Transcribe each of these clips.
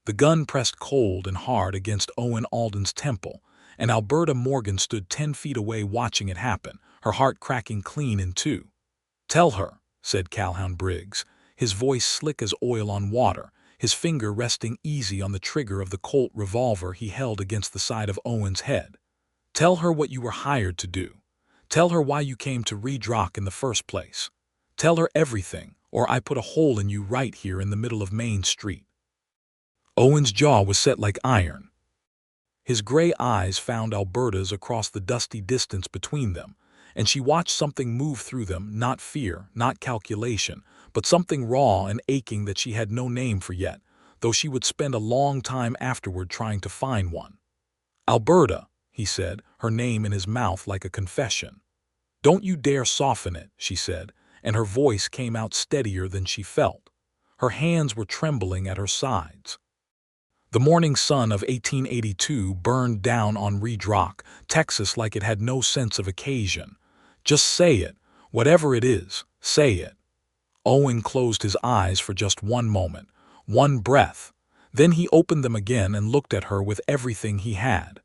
The gun pressed cold and hard against Owen Alden's temple, and Alberta Morgan stood 10 feet away watching it happen, her heart cracking clean in two. "Tell her," said Calhoun Briggs, his voice slick as oil on water, his finger resting easy on the trigger of the Colt revolver he held against the side of Owen's head. "Tell her what you were hired to do. Tell her why you came to Redrock in the first place. Tell her everything, or I put a hole in you right here in the middle of Main Street." Owen's jaw was set like iron. His gray eyes found Alberta's across the dusty distance between them, and she watched something move through them, not fear, not calculation, but something raw and aching that she had no name for yet, though she would spend a long time afterward trying to find one. "Alberta," he said, her name in his mouth like a confession. "Don't you dare soften it," she said, and her voice came out steadier than she felt. Her hands were trembling at her sides. The morning sun of 1882 burned down on Redrock, Texas, like it had no sense of occasion. "Just say it. Whatever it is, say it." Owen closed his eyes for just one moment, one breath. Then he opened them again and looked at her with everything he had.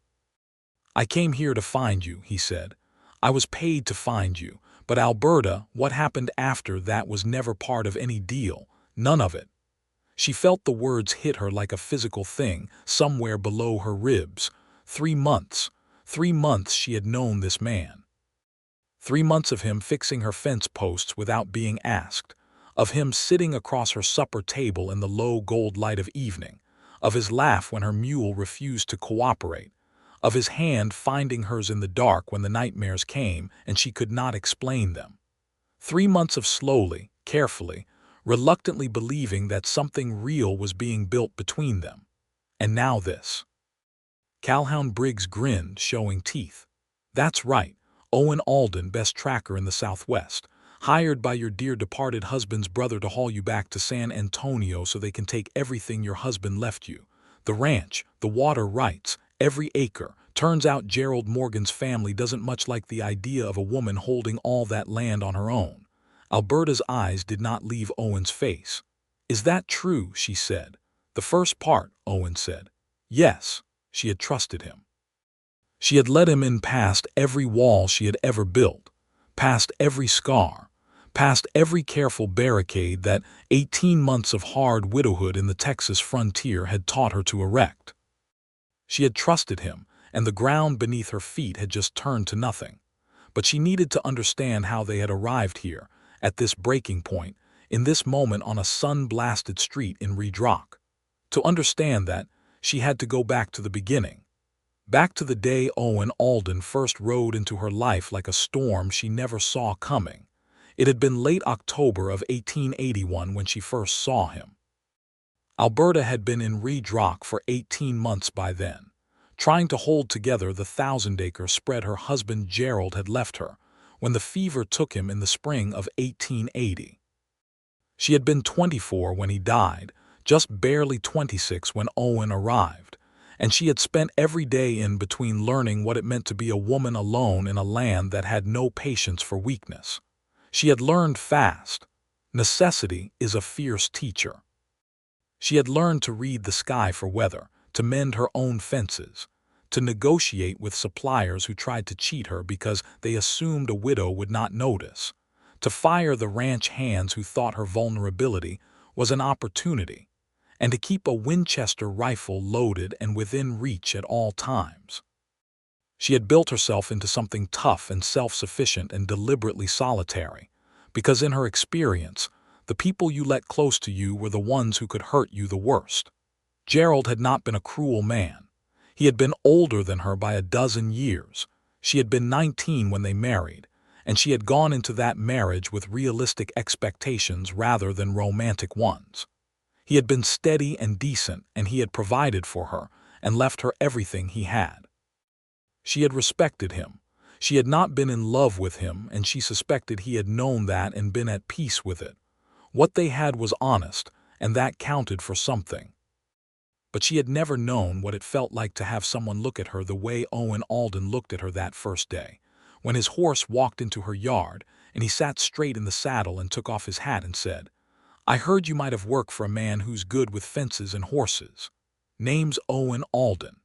"I came here to find you," he said. "I was paid to find you. But Alberta, what happened after that was never part of any deal. None of it." She felt the words hit her like a physical thing, somewhere below her ribs. 3 months. 3 months she had known this man. 3 months of him fixing her fence posts without being asked. Of him sitting across her supper table in the low gold light of evening. Of his laugh when her mule refused to cooperate. Of his hand finding hers in the dark when the nightmares came and she could not explain them. 3 months of slowly, carefully, reluctantly believing that something real was being built between them. And now this. Calhoun Briggs grinned, showing teeth. "That's right. Owen Alden, best tracker in the Southwest. Hired by your dear departed husband's brother to haul you back to San Antonio so they can take everything your husband left you. The ranch, the water rights, every acre. Turns out Gerald Morgan's family doesn't much like the idea of a woman holding all that land on her own." Alberta's eyes did not leave Owen's face. "Is that true?" she said. "The first part," Owen said. Yes, she had trusted him. She had let him in past every wall she had ever built, past every scar, past every careful barricade that 18 months of hard widowhood in the Texas frontier had taught her to erect. She had trusted him, and the ground beneath her feet had just turned to nothing. But she needed to understand how they had arrived here, at this breaking point, in this moment on a sun-blasted street in Redrock. To understand that, she had to go back to the beginning. Back to the day Owen Alden first rode into her life like a storm she never saw coming. It had been late October of 1881 when she first saw him. Alberta had been in Redrock for 18 months by then, trying to hold together the 1,000-acre spread her husband Gerald had left her, when the fever took him in the spring of 1880. She had been 24 when he died, just barely 26 when Owen arrived, and she had spent every day in between learning what it meant to be a woman alone in a land that had no patience for weakness. She had learned fast. Necessity is a fierce teacher. She had learned to read the sky for weather, to mend her own fences, to negotiate with suppliers who tried to cheat her because they assumed a widow would not notice, to fire the ranch hands who thought her vulnerability was an opportunity, and to keep a Winchester rifle loaded and within reach at all times. She had built herself into something tough and self-sufficient and deliberately solitary, because in her experience, the people you let close to you were the ones who could hurt you the worst. Gerald had not been a cruel man. He had been older than her by a dozen years. She had been 19 when they married, and she had gone into that marriage with realistic expectations rather than romantic ones. He had been steady and decent, and he had provided for her and left her everything he had. She had respected him. She had not been in love with him, and she suspected he had known that and been at peace with it. What they had was honest, and that counted for something. But she had never known what it felt like to have someone look at her the way Owen Alden looked at her that first day, when his horse walked into her yard, and he sat straight in the saddle and took off his hat and said, "I heard you might have worked for a man who's good with fences and horses." Name's Owen Alden.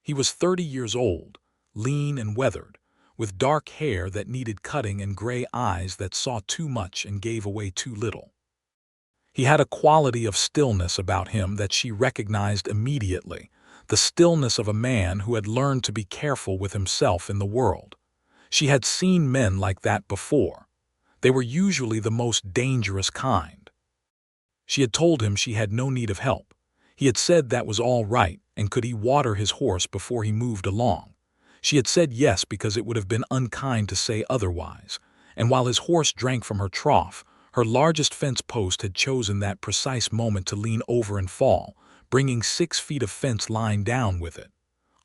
He was 30 years old, lean and weathered, with dark hair that needed cutting and gray eyes that saw too much and gave away too little. He had a quality of stillness about him that she recognized immediately, the stillness of a man who had learned to be careful with himself in the world. She had seen men like that before. They were usually the most dangerous kind. She had told him she had no need of help. He had said that was all right, and could he water his horse before he moved along? She had said yes because it would have been unkind to say otherwise, and while his horse drank from her trough, her largest fence post had chosen that precise moment to lean over and fall, bringing 6 feet of fence line down with it.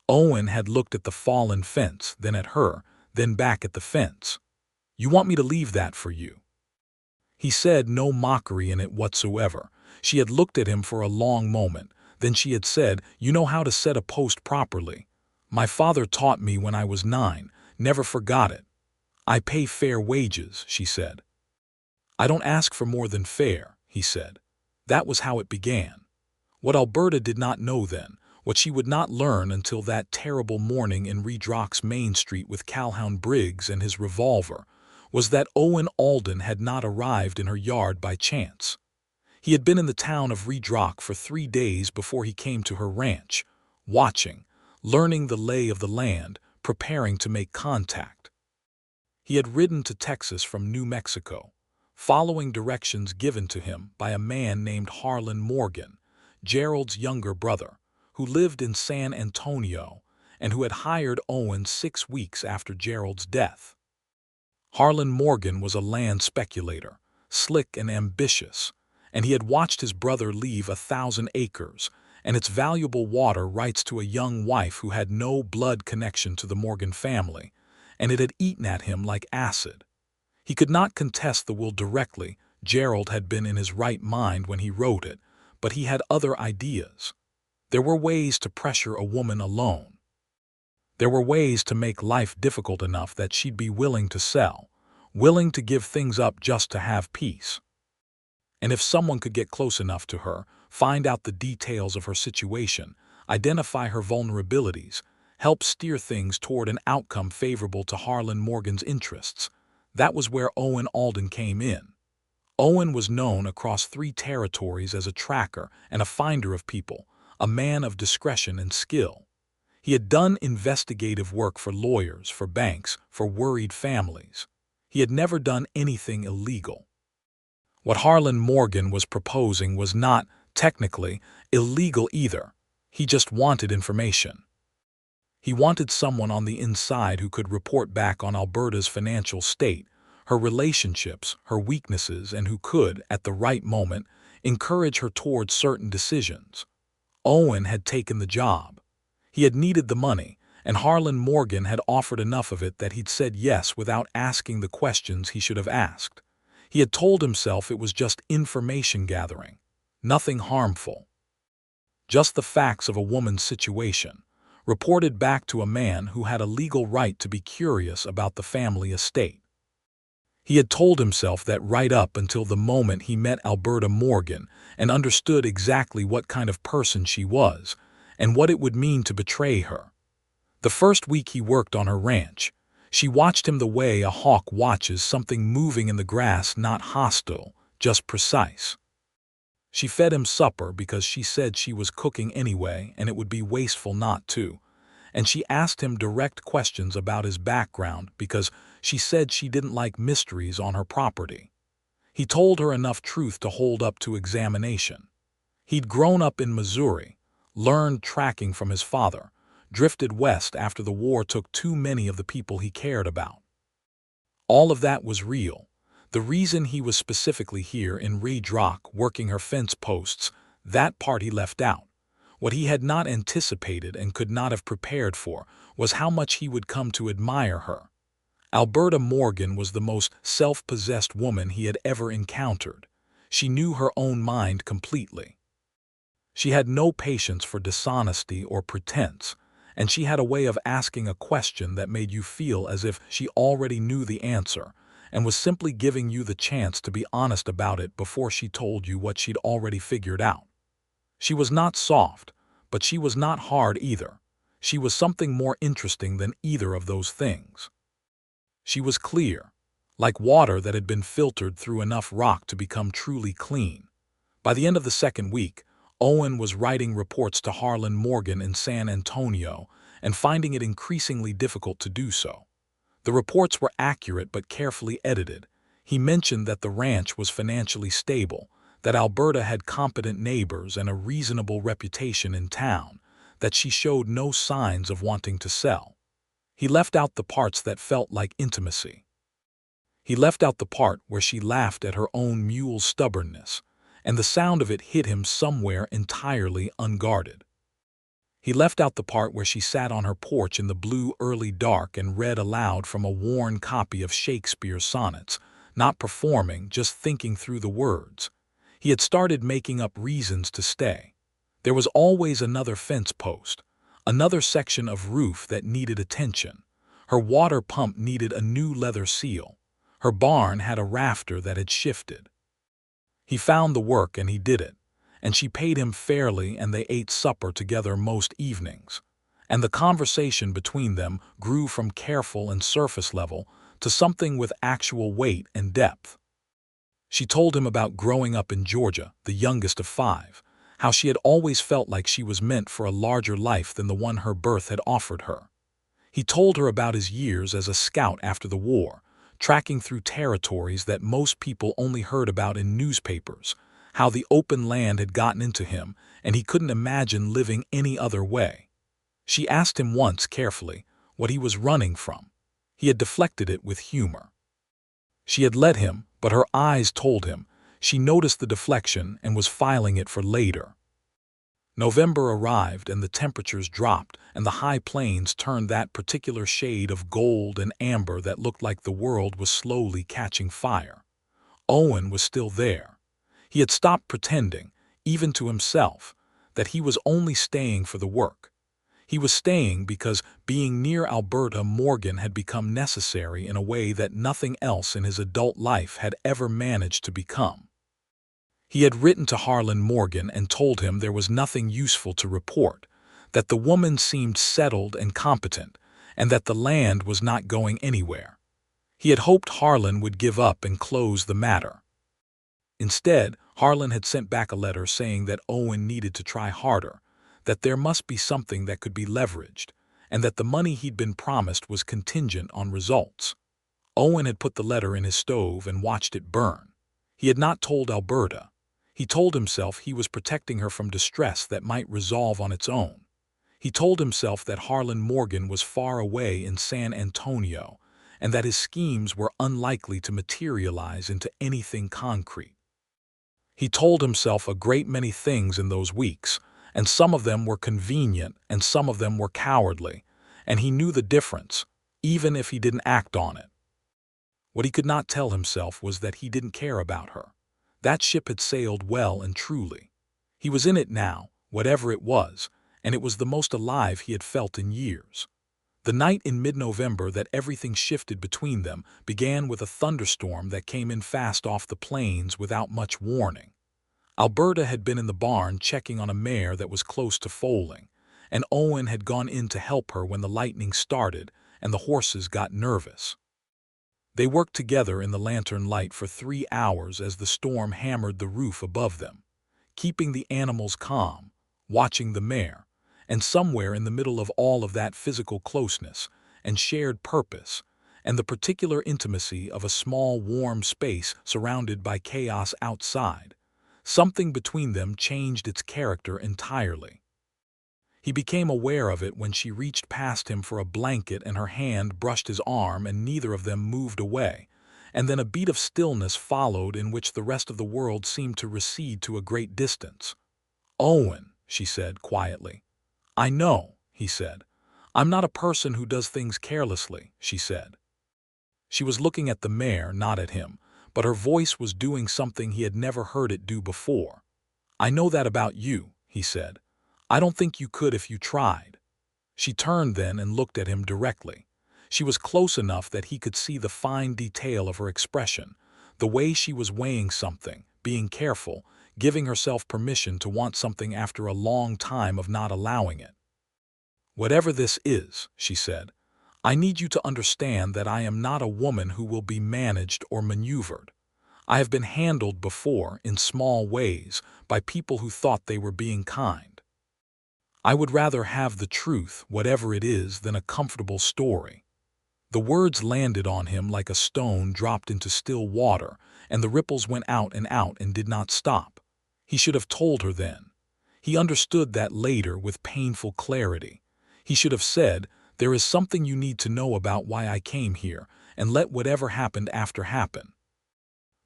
Owen had looked at the fallen fence, then at her, then back at the fence. "You want me to leave that for you?" He said, no mockery in it whatsoever. She had looked at him for a long moment. Then she had said, "You know how to set a post properly. My father taught me when I was 9, never forgot it. I pay fair wages," she said. "I don't ask for more than fair," he said. That was how it began. What Alberta did not know then, what she would not learn until that terrible morning in Redrock's Main Street with Calhoun Briggs and his revolver, was that Owen Alden had not arrived in her yard by chance. He had been in the town of Redrock for 3 days before he came to her ranch, watching, learning the lay of the land, preparing to make contact. He had ridden to Texas from New Mexico, following directions given to him by a man named Harlan Morgan, Gerald's younger brother, who lived in San Antonio and who had hired Owen 6 weeks after Gerald's death. Harlan Morgan was a land speculator, slick and ambitious, and he had watched his brother leave 1,000 acres and its valuable water rights to a young wife who had no blood connection to the Morgan family, and it had eaten at him like acid. He could not contest the will directly. Gerald had been in his right mind when he wrote it, but he had other ideas. There were ways to pressure a woman alone. There were ways to make life difficult enough that she'd be willing to sell, willing to give things up just to have peace. And if someone could get close enough to her, find out the details of her situation, identify her vulnerabilities, help steer things toward an outcome favorable to Harlan Morgan's interests, that was where Owen Alden came in. Owen was known across 3 territories as a tracker and a finder of people, a man of discretion and skill. He had done investigative work for lawyers, for banks, for worried families. He had never done anything illegal. What Harlan Morgan was proposing was not, technically, illegal either. He just wanted information. He wanted someone on the inside who could report back on Alberta's financial state, her relationships, her weaknesses, and who could, at the right moment, encourage her towards certain decisions. Owen had taken the job. He had needed the money, and Harlan Morgan had offered enough of it that he'd said yes without asking the questions he should have asked. He had told himself it was just information gathering, nothing harmful. Just the facts of a woman's situation, reported back to a man who had a legal right to be curious about the family estate. He had told himself that right up until the moment he met Alberta Morgan and understood exactly what kind of person she was and what it would mean to betray her. The first week he worked on her ranch, she watched him the way a hawk watches something moving in the grass, not hostile, just precise. She fed him supper because she said she was cooking anyway and it would be wasteful not to, and she asked him direct questions about his background because she said she didn't like mysteries on her property. He told her enough truth to hold up to examination. He'd grown up in Missouri, learned tracking from his father, drifted west after the war took too many of the people he cared about. All of that was real. The reason he was specifically here in Redrock working her fence posts, that part he left out. What he had not anticipated and could not have prepared for was how much he would come to admire her. Alberta Morgan was the most self-possessed woman he had ever encountered. She knew her own mind completely. She had no patience for dishonesty or pretense, and she had a way of asking a question that made you feel as if she already knew the answer and was simply giving you the chance to be honest about it before she told you what she'd already figured out. She was not soft, But she was not hard either. She was something more interesting than either of those things. She was clear, like water that had been filtered through enough rock to become truly clean. By the end of the second week, Owen was writing reports to Harlan Morgan in San Antonio and finding it increasingly difficult to do so. The reports were accurate but carefully edited. He mentioned that the ranch was financially stable, that Alberta had competent neighbors and a reasonable reputation in town, that she showed no signs of wanting to sell. He left out the parts that felt like intimacy. He left out the part where she laughed at her own mule's stubbornness, and the sound of it hit him somewhere entirely unguarded. He left out the part where she sat on her porch in the blue early dark and read aloud from a worn copy of Shakespeare's sonnets, not performing, just thinking through the words. He had started making up reasons to stay. There was always another fence post, another section of roof that needed attention. Her water pump needed a new leather seal. Her barn had a rafter that had shifted. He found the work and he did it, and she paid him fairly and they ate supper together most evenings. And the conversation between them grew from careful and surface level to something with actual weight and depth. She told him about growing up in Georgia, the youngest of 5, how she had always felt like she was meant for a larger life than the one her birth had offered her. He told her about his years as a scout after the war, tracking through territories that most people only heard about in newspapers, how the open land had gotten into him and he couldn't imagine living any other way. She asked him once carefully what he was running from. He had deflected it with humor. She had let him, but her eyes told him. She noticed the deflection and was filing it for later. November arrived and the temperatures dropped and the high plains turned that particular shade of gold and amber that looked like the world was slowly catching fire. Owen was still there. He had stopped pretending, even to himself, that he was only staying for the work. He was staying because being near Alberta Morgan had become necessary in a way that nothing else in his adult life had ever managed to become. He had written to Harlan Morgan and told him there was nothing useful to report, that the woman seemed settled and competent, and that the land was not going anywhere. He had hoped Harlan would give up and close the matter. Instead, Harlan had sent back a letter saying that Owen needed to try harder, that there must be something that could be leveraged, and that the money he'd been promised was contingent on results. Owen had put the letter in his stove and watched it burn. He had not told Alberta. He told himself he was protecting her from distress that might resolve on its own. He told himself that Harlan Morgan was far away in San Antonio and that his schemes were unlikely to materialize into anything concrete. He told himself a great many things in those weeks, and some of them were convenient and some of them were cowardly, and he knew the difference, even if he didn't act on it. What he could not tell himself was that he didn't care about her. That ship had sailed well and truly. He was in it now, whatever it was, and it was the most alive he had felt in years. The night in mid-November that everything shifted between them began with a thunderstorm that came in fast off the plains without much warning. Alberta had been in the barn checking on a mare that was close to foaling, and Owen had gone in to help her when the lightning started and the horses got nervous. They worked together in the lantern light for 3 hours as the storm hammered the roof above them, keeping the animals calm, watching the mare, and somewhere in the middle of all of that physical closeness and shared purpose and the particular intimacy of a small warm space surrounded by chaos outside, something between them changed its character entirely. He became aware of it when she reached past him for a blanket and her hand brushed his arm and neither of them moved away, and then a beat of stillness followed in which the rest of the world seemed to recede to a great distance. "Owen," she said quietly. "I know," he said. "I'm not a person who does things carelessly," she said. She was looking at the mare, not at him, but her voice was doing something he had never heard it do before. "I know that about you," he said. "I don't think you could if you tried." She turned then and looked at him directly. She was close enough that he could see the fine detail of her expression, the way she was weighing something, being careful, giving herself permission to want something after a long time of not allowing it. "Whatever this is," she said, "I need you to understand that I am not a woman who will be managed or maneuvered. I have been handled before, in small ways, by people who thought they were being kind. I would rather have the truth, whatever it is, than a comfortable story." The words landed on him like a stone dropped into still water, and the ripples went out and did not stop. He should have told her then. He understood that later with painful clarity. He should have said, "There is something you need to know about why I came here, and let whatever happened after happen."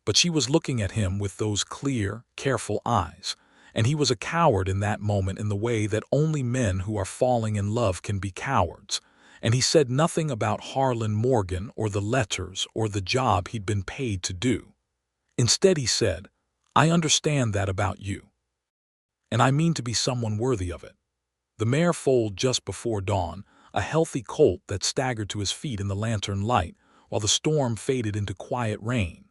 But she was looking at him with those clear, careful eyes, and he was a coward in that moment in the way that only men who are falling in love can be cowards. And he said nothing about Harlan Morgan or the letters or the job he'd been paid to do. Instead he said, "I understand that about you. And I mean to be someone worthy of it." The mare foaled just before dawn, a healthy colt that staggered to his feet in the lantern light, while the storm faded into quiet rain.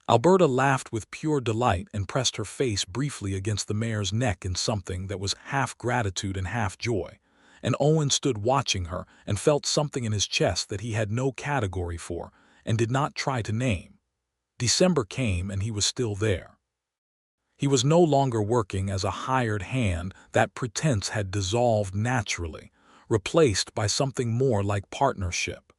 Alberta laughed with pure delight and pressed her face briefly against the mare's neck in something that was half gratitude and half joy. And Owen stood watching her and felt something in his chest that he had no category for and did not try to name. December came and he was still there. He was no longer working as a hired hand. That pretense had dissolved naturally, replaced by something more like partnership.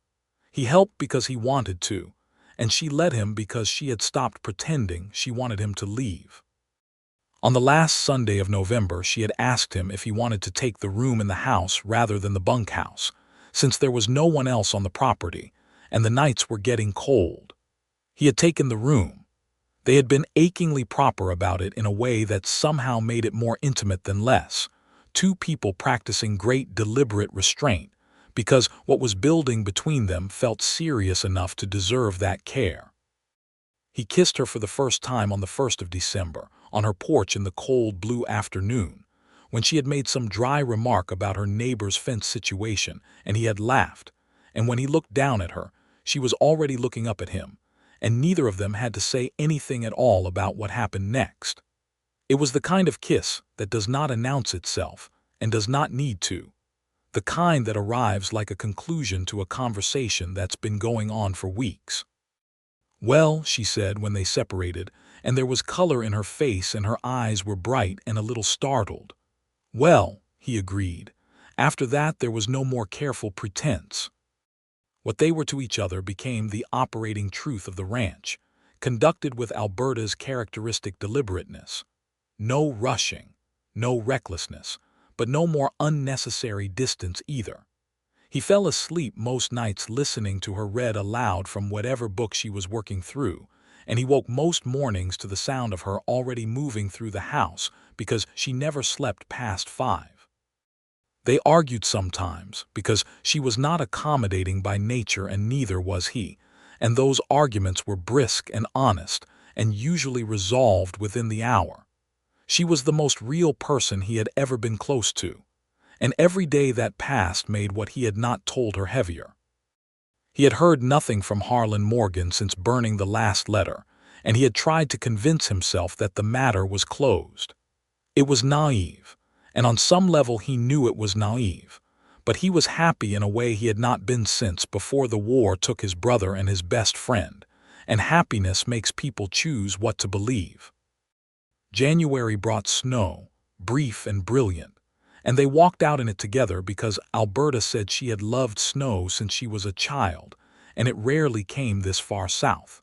He helped because he wanted to, and she let him because she had stopped pretending she wanted him to leave. On the last Sunday of November, she had asked him if he wanted to take the room in the house rather than the bunkhouse, since there was no one else on the property, and the nights were getting cold. He had taken the room. They had been achingly proper about it in a way that somehow made it more intimate than less, two people practicing great deliberate restraint, because what was building between them felt serious enough to deserve that care. He kissed her for the first time on the 1st of December, on her porch in the cold blue afternoon, when she had made some dry remark about her neighbor's fence situation, and he had laughed, and when he looked down at her, she was already looking up at him, and neither of them had to say anything at all about what happened next. It was the kind of kiss that does not announce itself, and does not need to. The kind that arrives like a conclusion to a conversation that's been going on for weeks. "Well," she said when they separated, and there was color in her face and her eyes were bright and a little startled. "Well," he agreed. After that there was no more careful pretense. What they were to each other became the operating truth of the ranch, conducted with Alberta's characteristic deliberateness. No rushing, no recklessness, but no more unnecessary distance either. He fell asleep most nights listening to her read aloud from whatever book she was working through, and he woke most mornings to the sound of her already moving through the house because she never slept past 5. They argued sometimes because she was not accommodating by nature and neither was he, and those arguments were brisk and honest and usually resolved within the hour. She was the most real person he had ever been close to, and every day that passed made what he had not told her heavier. He had heard nothing from Harlan Morgan since burning the last letter, and he had tried to convince himself that the matter was closed. It was naive, and on some level he knew it was naive, but he was happy in a way he had not been since before the war took his brother and his best friend, and happiness makes people choose what to believe. January brought snow, brief and brilliant, and they walked out in it together because Alberta said she had loved snow since she was a child, and it rarely came this far south.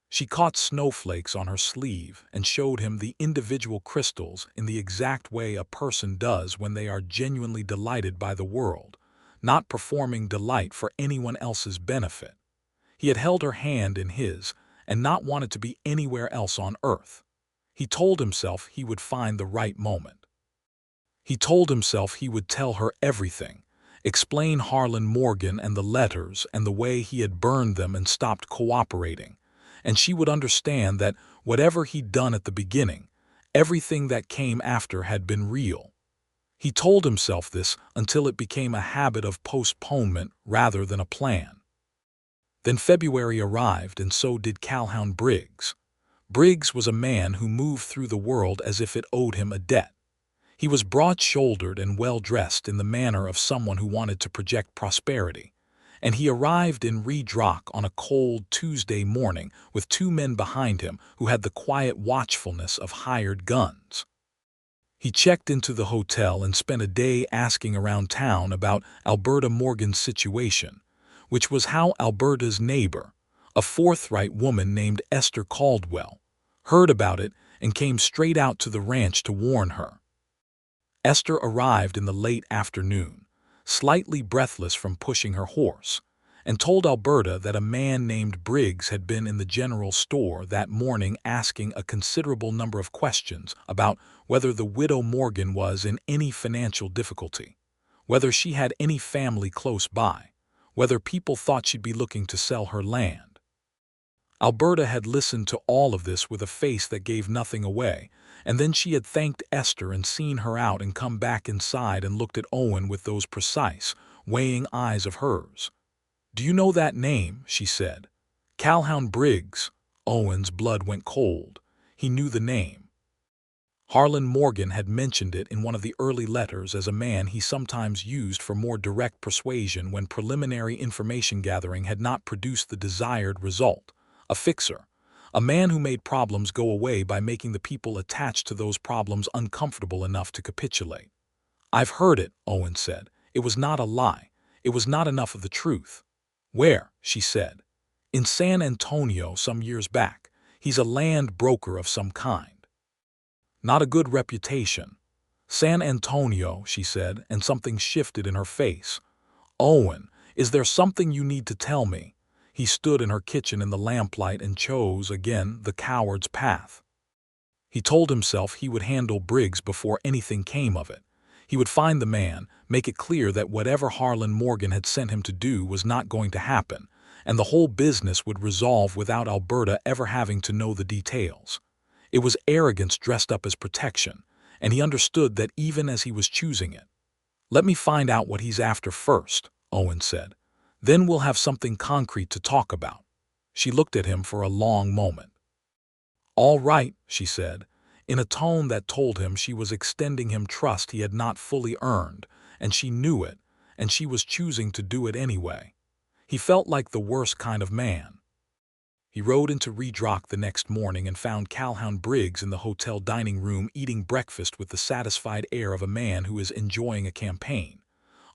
She caught snowflakes on her sleeve and showed him the individual crystals in the exact way a person does when they are genuinely delighted by the world, not performing delight for anyone else's benefit. He had held her hand in his and not wanted to be anywhere else on earth. He told himself he would find the right moment. He told himself he would tell her everything, explain Harlan Morgan and the letters and the way he had burned them and stopped cooperating, and she would understand that whatever he'd done at the beginning, everything that came after had been real. He told himself this until it became a habit of postponement rather than a plan. Then February arrived, and so did Calhoun Briggs. Briggs was a man who moved through the world as if it owed him a debt. He was broad-shouldered and well-dressed in the manner of someone who wanted to project prosperity, and he arrived in Redrock on a cold Tuesday morning with two men behind him who had the quiet watchfulness of hired guns. He checked into the hotel and spent a day asking around town about Alberta Morgan's situation, which was how Alberta's neighbor, a forthright woman named Esther Caldwell, heard about it and came straight out to the ranch to warn her. Esther arrived in the late afternoon, slightly breathless from pushing her horse, and told Alberta that a man named Briggs had been in the general store that morning asking a considerable number of questions about whether the widow Morgan was in any financial difficulty, whether she had any family close by, whether people thought she'd be looking to sell her land. Alberta had listened to all of this with a face that gave nothing away, and then she had thanked Esther and seen her out and come back inside and looked at Owen with those precise, weighing eyes of hers. "Do you know that name?" she said. "Calhoun Briggs." Owen's blood went cold. He knew the name. Harlan Morgan had mentioned it in one of the early letters as a man he sometimes used for more direct persuasion when preliminary information gathering had not produced the desired result. A fixer. A man who made problems go away by making the people attached to those problems uncomfortable enough to capitulate. "I've heard it," Owen said. "It was not a lie. It was not enough of the truth." "Where?" she said. "In San Antonio some years back. He's a land broker of some kind." "Not a good reputation." "San Antonio," she said, and something shifted in her face. "Owen, is there something you need to tell me?" He stood in her kitchen in the lamplight and chose, again, the coward's path. He told himself he would handle Briggs before anything came of it. He would find the man, make it clear that whatever Harlan Morgan had sent him to do was not going to happen, and the whole business would resolve without Alberta ever having to know the details. It was arrogance dressed up as protection, and he understood that even as he was choosing it. "Let me find out what he's after first," Owen said. "Then we'll have something concrete to talk about." She looked at him for a long moment. "All right," she said, in a tone that told him she was extending him trust he had not fully earned, and she knew it, and she was choosing to do it anyway. He felt like the worst kind of man. He rode into Redrock the next morning and found Calhoun Briggs in the hotel dining room eating breakfast with the satisfied air of a man who is enjoying a campaign.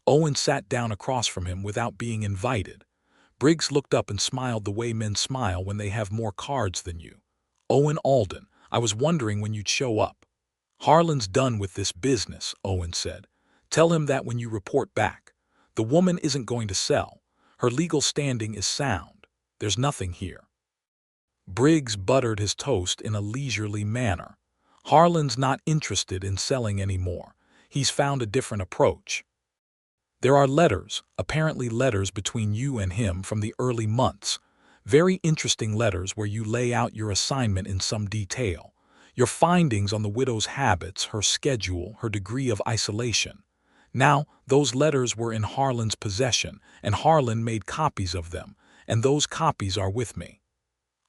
Owen sat down across from him without being invited. Briggs looked up and smiled the way men smile when they have more cards than you. "Owen Alden, I was wondering when you'd show up." "Harlan's done with this business," Owen said. "Tell him that when you report back. The woman isn't going to sell. Her legal standing is sound. There's nothing here." Briggs buttered his toast in a leisurely manner. "Harlan's not interested in selling anymore. He's found a different approach. There are letters, apparently letters between you and him from the early months. Very interesting letters where you lay out your assignment in some detail. Your findings on the widow's habits, her schedule, her degree of isolation. Now, those letters were in Harlan's possession, and Harlan made copies of them, and those copies are with me."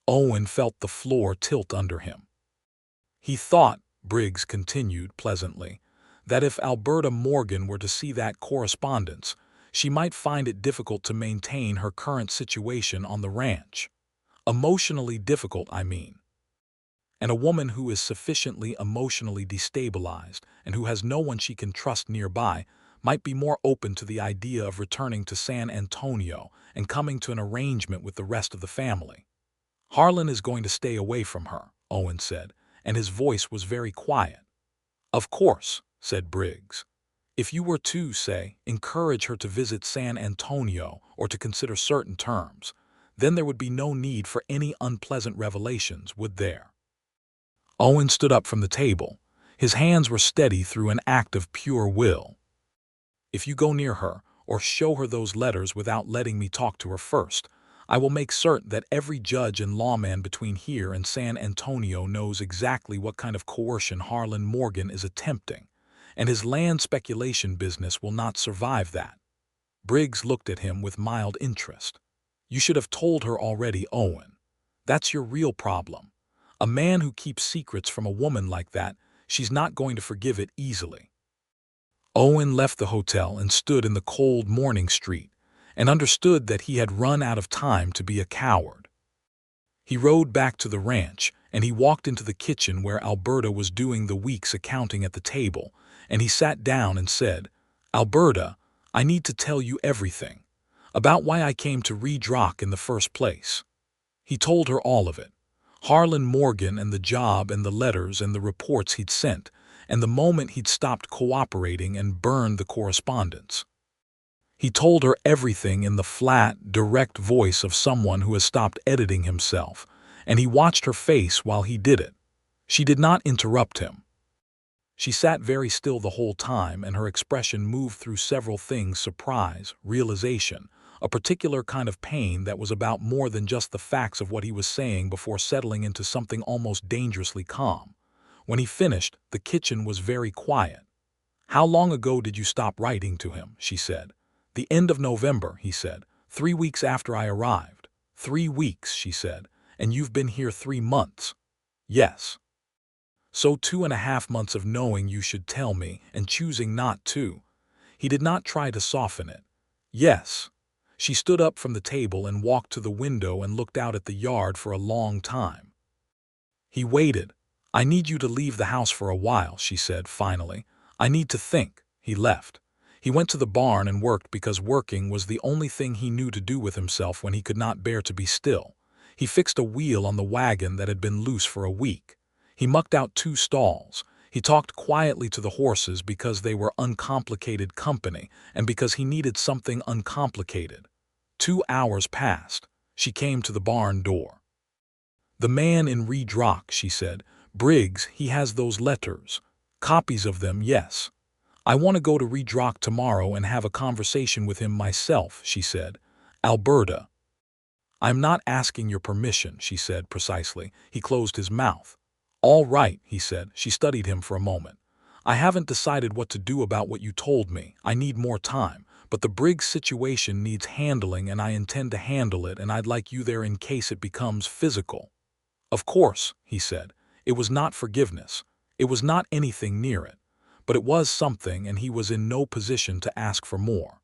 Owen felt the floor tilt under him. He thought, Briggs continued pleasantly, that if Alberta Morgan were to see that correspondence, she might find it difficult to maintain her current situation on the ranch. Emotionally difficult, I mean. And a woman who is sufficiently emotionally destabilized and who has no one she can trust nearby might be more open to the idea of returning to San Antonio and coming to an arrangement with the rest of the family. "Harlan is going to stay away from her," Owen said, and his voice was very quiet. "Of course," said Briggs. "If you were to, say, encourage her to visit San Antonio or to consider certain terms, then there would be no need for any unpleasant revelations, would there?" Owen stood up from the table. His hands were steady through an act of pure will. "If you go near her or show her those letters without letting me talk to her first, I will make certain that every judge and lawman between here and San Antonio knows exactly what kind of coercion Harlan Morgan is attempting, and his land speculation business will not survive that." Briggs looked at him with mild interest. "You should have told her already, Owen. That's your real problem. A man who keeps secrets from a woman like that, she's not going to forgive it easily. Owen left the hotel and stood in the cold morning street and understood that he had run out of time to be a coward. He rode back to the ranch, and he walked into the kitchen where Alberta was doing the week's accounting at the table, and he sat down and said, "Alberta, I need to tell you everything about why I came to Redrock in the first place." He told her all of it. Harlan Morgan and the job and the letters and the reports he'd sent, and the moment he'd stopped cooperating and burned the correspondence. He told her everything in the flat, direct voice of someone who has stopped editing himself, and he watched her face while he did it. She did not interrupt him. She sat very still the whole time, and her expression moved through several things: surprise, realization, a particular kind of pain that was about more than just the facts of what he was saying, before settling into something almost dangerously calm. When he finished, the kitchen was very quiet. "How long ago did you stop writing to him?" she said. "The end of November," he said. 3 weeks after I arrived." 3 weeks, she said. "And you've been here 3 months." "Yes." "So 2.5 months of knowing you should tell me and choosing not to." He did not try to soften it. "Yes." She stood up from the table and walked to the window and looked out at the yard for a long time. He waited. "I need you to leave the house for a while," she said finally. "I need to think." He left. He went to the barn and worked, because working was the only thing he knew to do with himself when he could not bear to be still. He fixed a wheel on the wagon that had been loose for a week. He mucked out 2 stalls. He talked quietly to the horses because they were uncomplicated company and because he needed something uncomplicated. 2 hours passed. She came to the barn door. "The man in Redrock," she said. "Briggs, he has those letters. Copies of them, yes. I want to go to Redrock tomorrow and have a conversation with him myself," she said. "Alberta." "I'm not asking your permission," she said precisely. He closed his mouth. "All right," he said. She studied him for a moment. "I haven't decided what to do about what you told me. I need more time. But the Briggs situation needs handling, and I intend to handle it, and I'd like you there in case it becomes physical." "Of course," he said. It was not forgiveness. It was not anything near it. But it was something, and he was in no position to ask for more.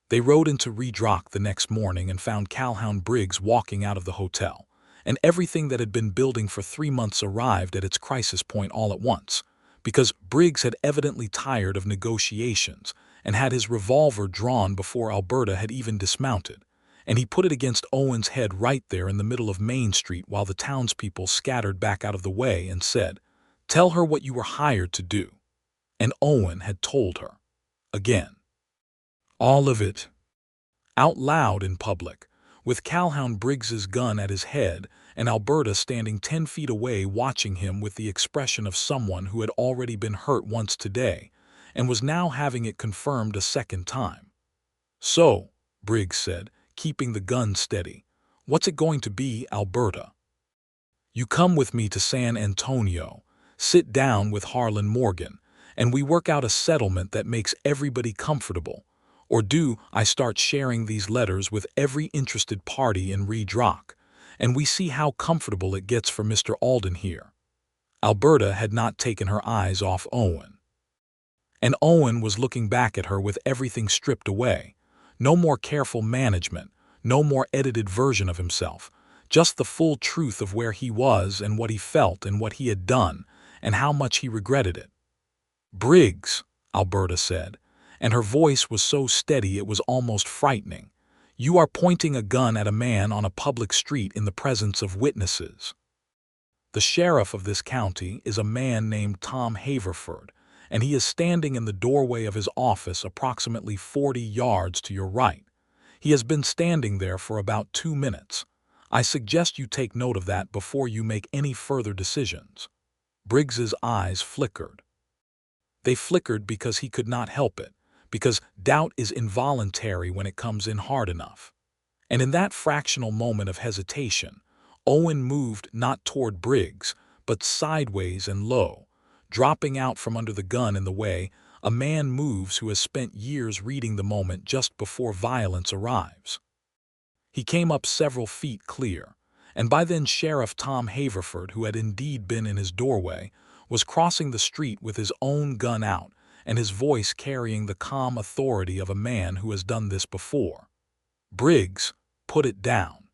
They rode into Redrock the next morning and found Calhoun Briggs walking out of the hotel, and everything that had been building for 3 months arrived at its crisis point all at once, because Briggs had evidently tired of negotiations and had his revolver drawn before Alberta had even dismounted, and he put it against Owen's head right there in the middle of Main Street while the townspeople scattered back out of the way, and said, "Tell her what you were hired to do." And Owen had told her. Again. All of it. Out loud in public, with Calhoun Briggs's gun at his head and Alberta standing 10 feet away watching him with the expression of someone who had already been hurt once today and was now having it confirmed a second time. "So," Briggs said, keeping the gun steady, "what's it going to be, Alberta? You come with me to San Antonio, sit down with Harlan Morgan, and we work out a settlement that makes everybody comfortable. Or do I start sharing these letters with every interested party in Redrock, and we see how comfortable it gets for Mr. Alden here?" Alberta had not taken her eyes off Owen. And Owen was looking back at her with everything stripped away. No more careful management, no more edited version of himself, just the full truth of where he was and what he felt and what he had done and how much he regretted it. "Briggs," Alberta said, and her voice was so steady it was almost frightening, "you are pointing a gun at a man on a public street in the presence of witnesses. The sheriff of this county is a man named Tom Haverford, and he is standing in the doorway of his office approximately 40 yards to your right. He has been standing there for about 2 minutes. I suggest you take note of that before you make any further decisions." Briggs's eyes flickered. They flickered because he could not help it, because doubt is involuntary when it comes in hard enough. And in that fractional moment of hesitation, Owen moved not toward Briggs, but sideways and low, dropping out from under the gun in the way a man moves who has spent years reading the moment just before violence arrives. He came up several feet clear, and by then Sheriff Tom Haverford, who had indeed been in his doorway, was crossing the street with his own gun out and his voice carrying the calm authority of a man who has done this before. "Briggs, put it down.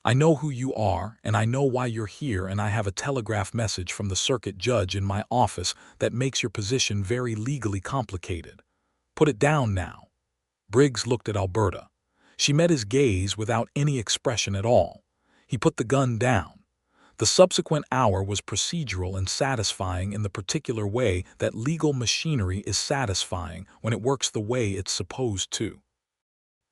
I know who you are, and I know why you're here, and I have a telegraph message from the circuit judge in my office that makes your position very legally complicated. Put it down now." Briggs looked at Alberta. She met his gaze without any expression at all. He put the gun down. The subsequent hour was procedural and satisfying in the particular way that legal machinery is satisfying when it works the way it's supposed to.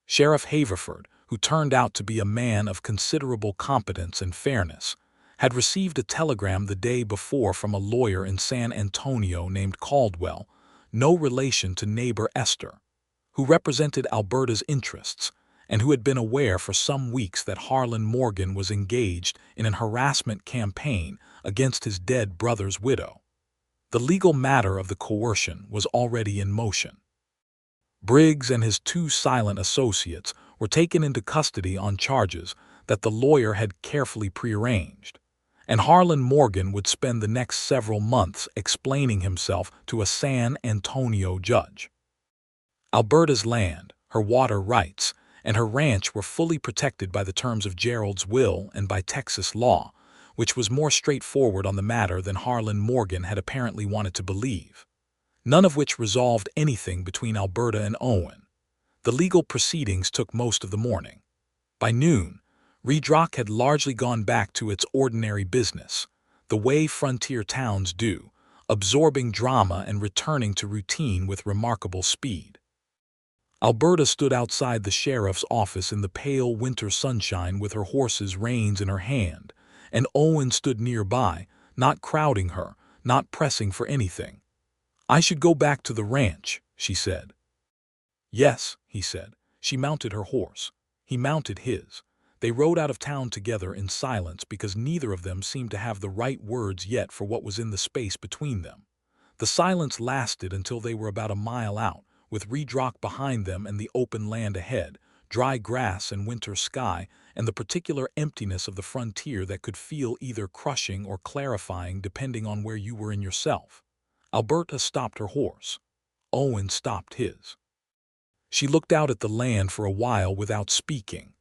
Sheriff Haverford, who turned out to be a man of considerable competence and fairness, had received a telegram the day before from a lawyer in San Antonio named Caldwell, no relation to neighbor Esther, who represented Alberta's interests, and who had been aware for some weeks that Harlan Morgan was engaged in an harassment campaign against his dead brother's widow. The legal matter of the coercion was already in motion. Briggs and his two silent associates were taken into custody on charges that the lawyer had carefully prearranged, and Harlan Morgan would spend the next several months explaining himself to a San Antonio judge. Alberta's land, her water rights, and her ranch were fully protected by the terms of Gerald's will and by Texas law, which was more straightforward on the matter than Harlan Morgan had apparently wanted to believe. None of which resolved anything between Alberta and Owen. The legal proceedings took most of the morning. By noon, Redrock had largely gone back to its ordinary business, the way frontier towns do, absorbing drama and returning to routine with remarkable speed. Alberta stood outside the sheriff's office in the pale winter sunshine with her horse's reins in her hand, and Owen stood nearby, not crowding her, not pressing for anything. "I should go back to the ranch," she said. "Yes," he said. She mounted her horse. He mounted his. They rode out of town together in silence because neither of them seemed to have the right words yet for what was in the space between them. The silence lasted until they were about a mile out, with Redrock behind them and the open land ahead, dry grass and winter sky, and the particular emptiness of the frontier that could feel either crushing or clarifying depending on where you were in yourself. Alberta stopped her horse. Owen stopped his. She looked out at the land for a while without speaking.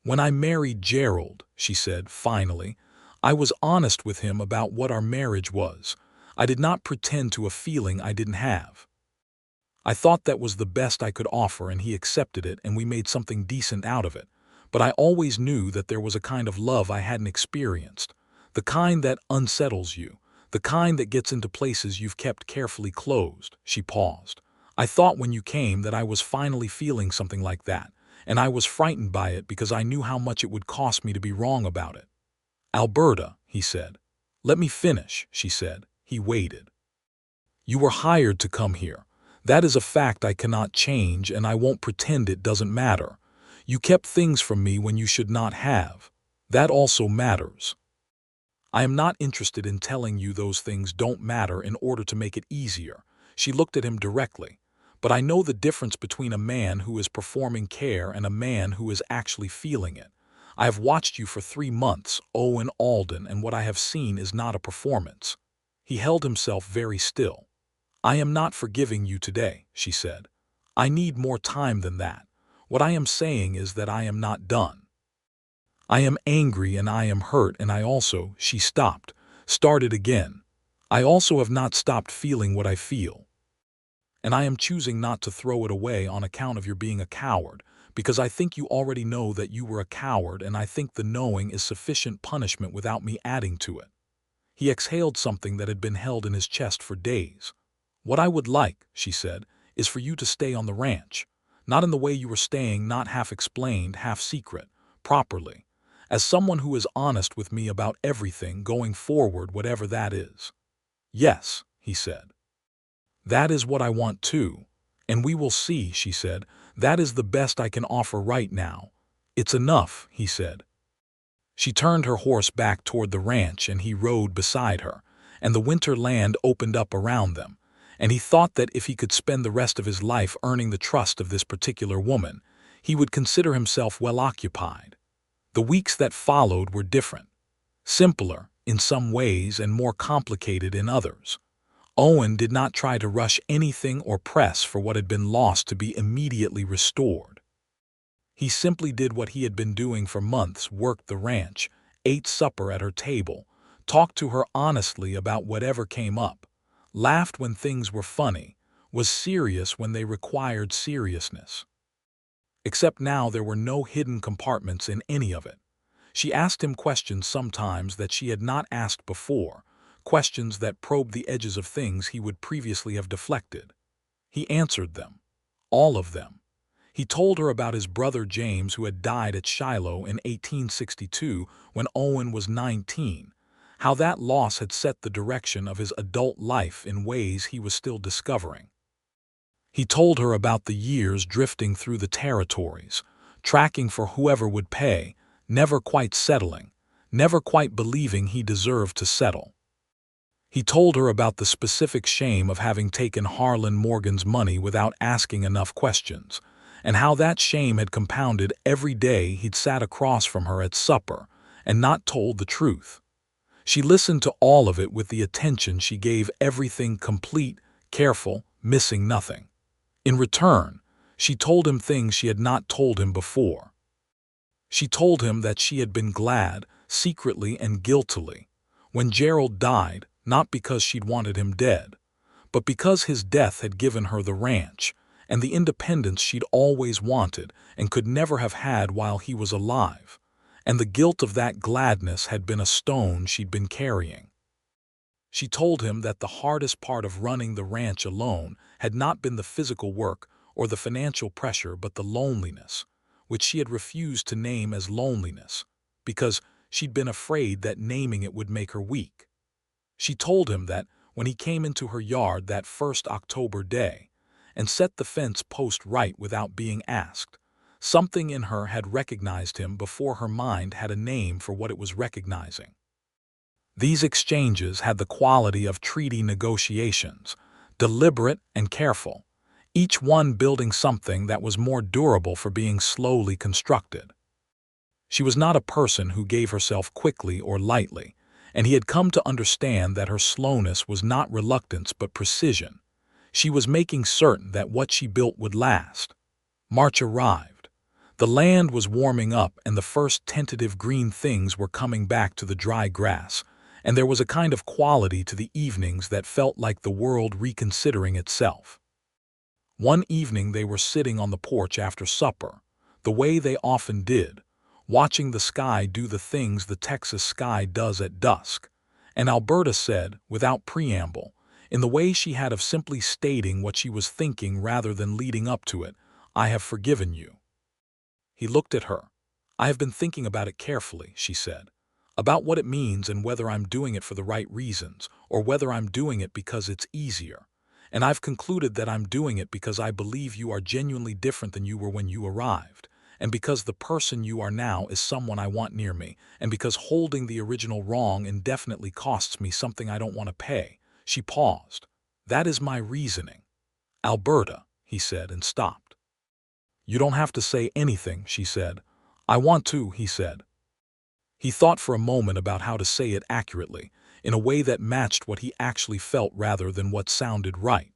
"When I married Gerald," she said finally, "I was honest with him about what our marriage was. I did not pretend to a feeling I didn't have. I thought that was the best I could offer, and he accepted it, and we made something decent out of it. But I always knew that there was a kind of love I hadn't experienced, the kind that unsettles you, the kind that gets into places you've kept carefully closed." She paused. "I thought when you came that I was finally feeling something like that, and I was frightened by it because I knew how much it would cost me to be wrong about it." "Alberta," he said. "Let me finish," she said. He waited. "You were hired to come here. That is a fact I cannot change, and I won't pretend it doesn't matter. You kept things from me when you should not have. That also matters. I am not interested in telling you those things don't matter in order to make it easier." She looked at him directly. "But I know the difference between a man who is performing care and a man who is actually feeling it. I have watched you for 3 months, Owen Alden, and what I have seen is not a performance." He held himself very still. "I am not forgiving you today," she said. "I need more time than that. What I am saying is that I am not done. I am angry and I am hurt, and I also—" She stopped, started again. "I also have not stopped feeling what I feel. And I am choosing not to throw it away on account of your being a coward, because I think you already know that you were a coward, and I think the knowing is sufficient punishment without me adding to it." He exhaled something that had been held in his chest for days. "What I would like," she said, "is for you to stay on the ranch. Not in the way you were staying, not half explained, half secret, properly. As someone who is honest with me about everything going forward, whatever that is." "Yes," he said. "That is what I want too. And we will see," she said. "That is the best I can offer right now." "It's enough," he said. She turned her horse back toward the ranch, and he rode beside her, and the winter land opened up around them, and he thought that if he could spend the rest of his life earning the trust of this particular woman, he would consider himself well occupied. The weeks that followed were different, simpler in some ways and more complicated in others. Owen did not try to rush anything or press for what had been lost to be immediately restored. He simply did what he had been doing for months: worked the ranch, ate supper at her table, talked to her honestly about whatever came up, laughed when things were funny, was serious when they required seriousness. Except now there were no hidden compartments in any of it. She asked him questions sometimes that she had not asked before, questions that probed the edges of things he would previously have deflected. He answered them, all of them. He told her about his brother James, who had died at Shiloh in 1862 when Owen was 19, how that loss had set the direction of his adult life in ways he was still discovering. He told her about the years drifting through the territories, tracking for whoever would pay, never quite settling, never quite believing he deserved to settle. He told her about the specific shame of having taken Harlan Morgan's money without asking enough questions, and how that shame had compounded every day he'd sat across from her at supper and not told the truth. She listened to all of it with the attention she gave everything, complete, careful, missing nothing. In return, she told him things she had not told him before. She told him that she had been glad, secretly and guiltily, when Gerald died, not because she'd wanted him dead, but because his death had given her the ranch and the independence she'd always wanted and could never have had while he was alive, and the guilt of that gladness had been a stone she'd been carrying. She told him that the hardest part of running the ranch alone had not been the physical work or the financial pressure, but the loneliness, which she had refused to name as loneliness, because she'd been afraid that naming it would make her weak. She told him that when he came into her yard that first October day and set the fence post right without being asked, something in her had recognized him before her mind had a name for what it was recognizing. These exchanges had the quality of treaty negotiations, deliberate and careful, each one building something that was more durable for being slowly constructed. She was not a person who gave herself quickly or lightly, and he had come to understand that her slowness was not reluctance but precision. She was making certain that what she built would last. March arrived. The land was warming up and the first tentative green things were coming back to the dry grass, and there was a kind of quality to the evenings that felt like the world reconsidering itself. One evening they were sitting on the porch after supper, the way they often did, watching the sky do the things the Texas sky does at dusk, and Alberta said, without preamble, in the way she had of simply stating what she was thinking rather than leading up to it, "I have forgiven you." He looked at her. "I have been thinking about it carefully," she said, "about what it means and whether I'm doing it for the right reasons or whether I'm doing it because it's easier. And I've concluded that I'm doing it because I believe you are genuinely different than you were when you arrived, and because the person you are now is someone I want near me, and because holding the original wrong indefinitely costs me something I don't want to pay." She paused. "That is my reasoning." "Alberta," he said, and stopped. "You don't have to say anything," she said. "I want to," he said. He thought for a moment about how to say it accurately, in a way that matched what he actually felt rather than what sounded right.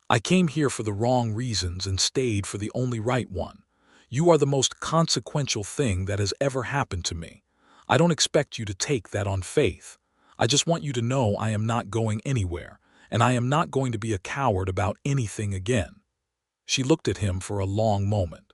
"I came here for the wrong reasons and stayed for the only right one. You are the most consequential thing that has ever happened to me. I don't expect you to take that on faith. I just want you to know I am not going anywhere, and I am not going to be a coward about anything again." She looked at him for a long moment.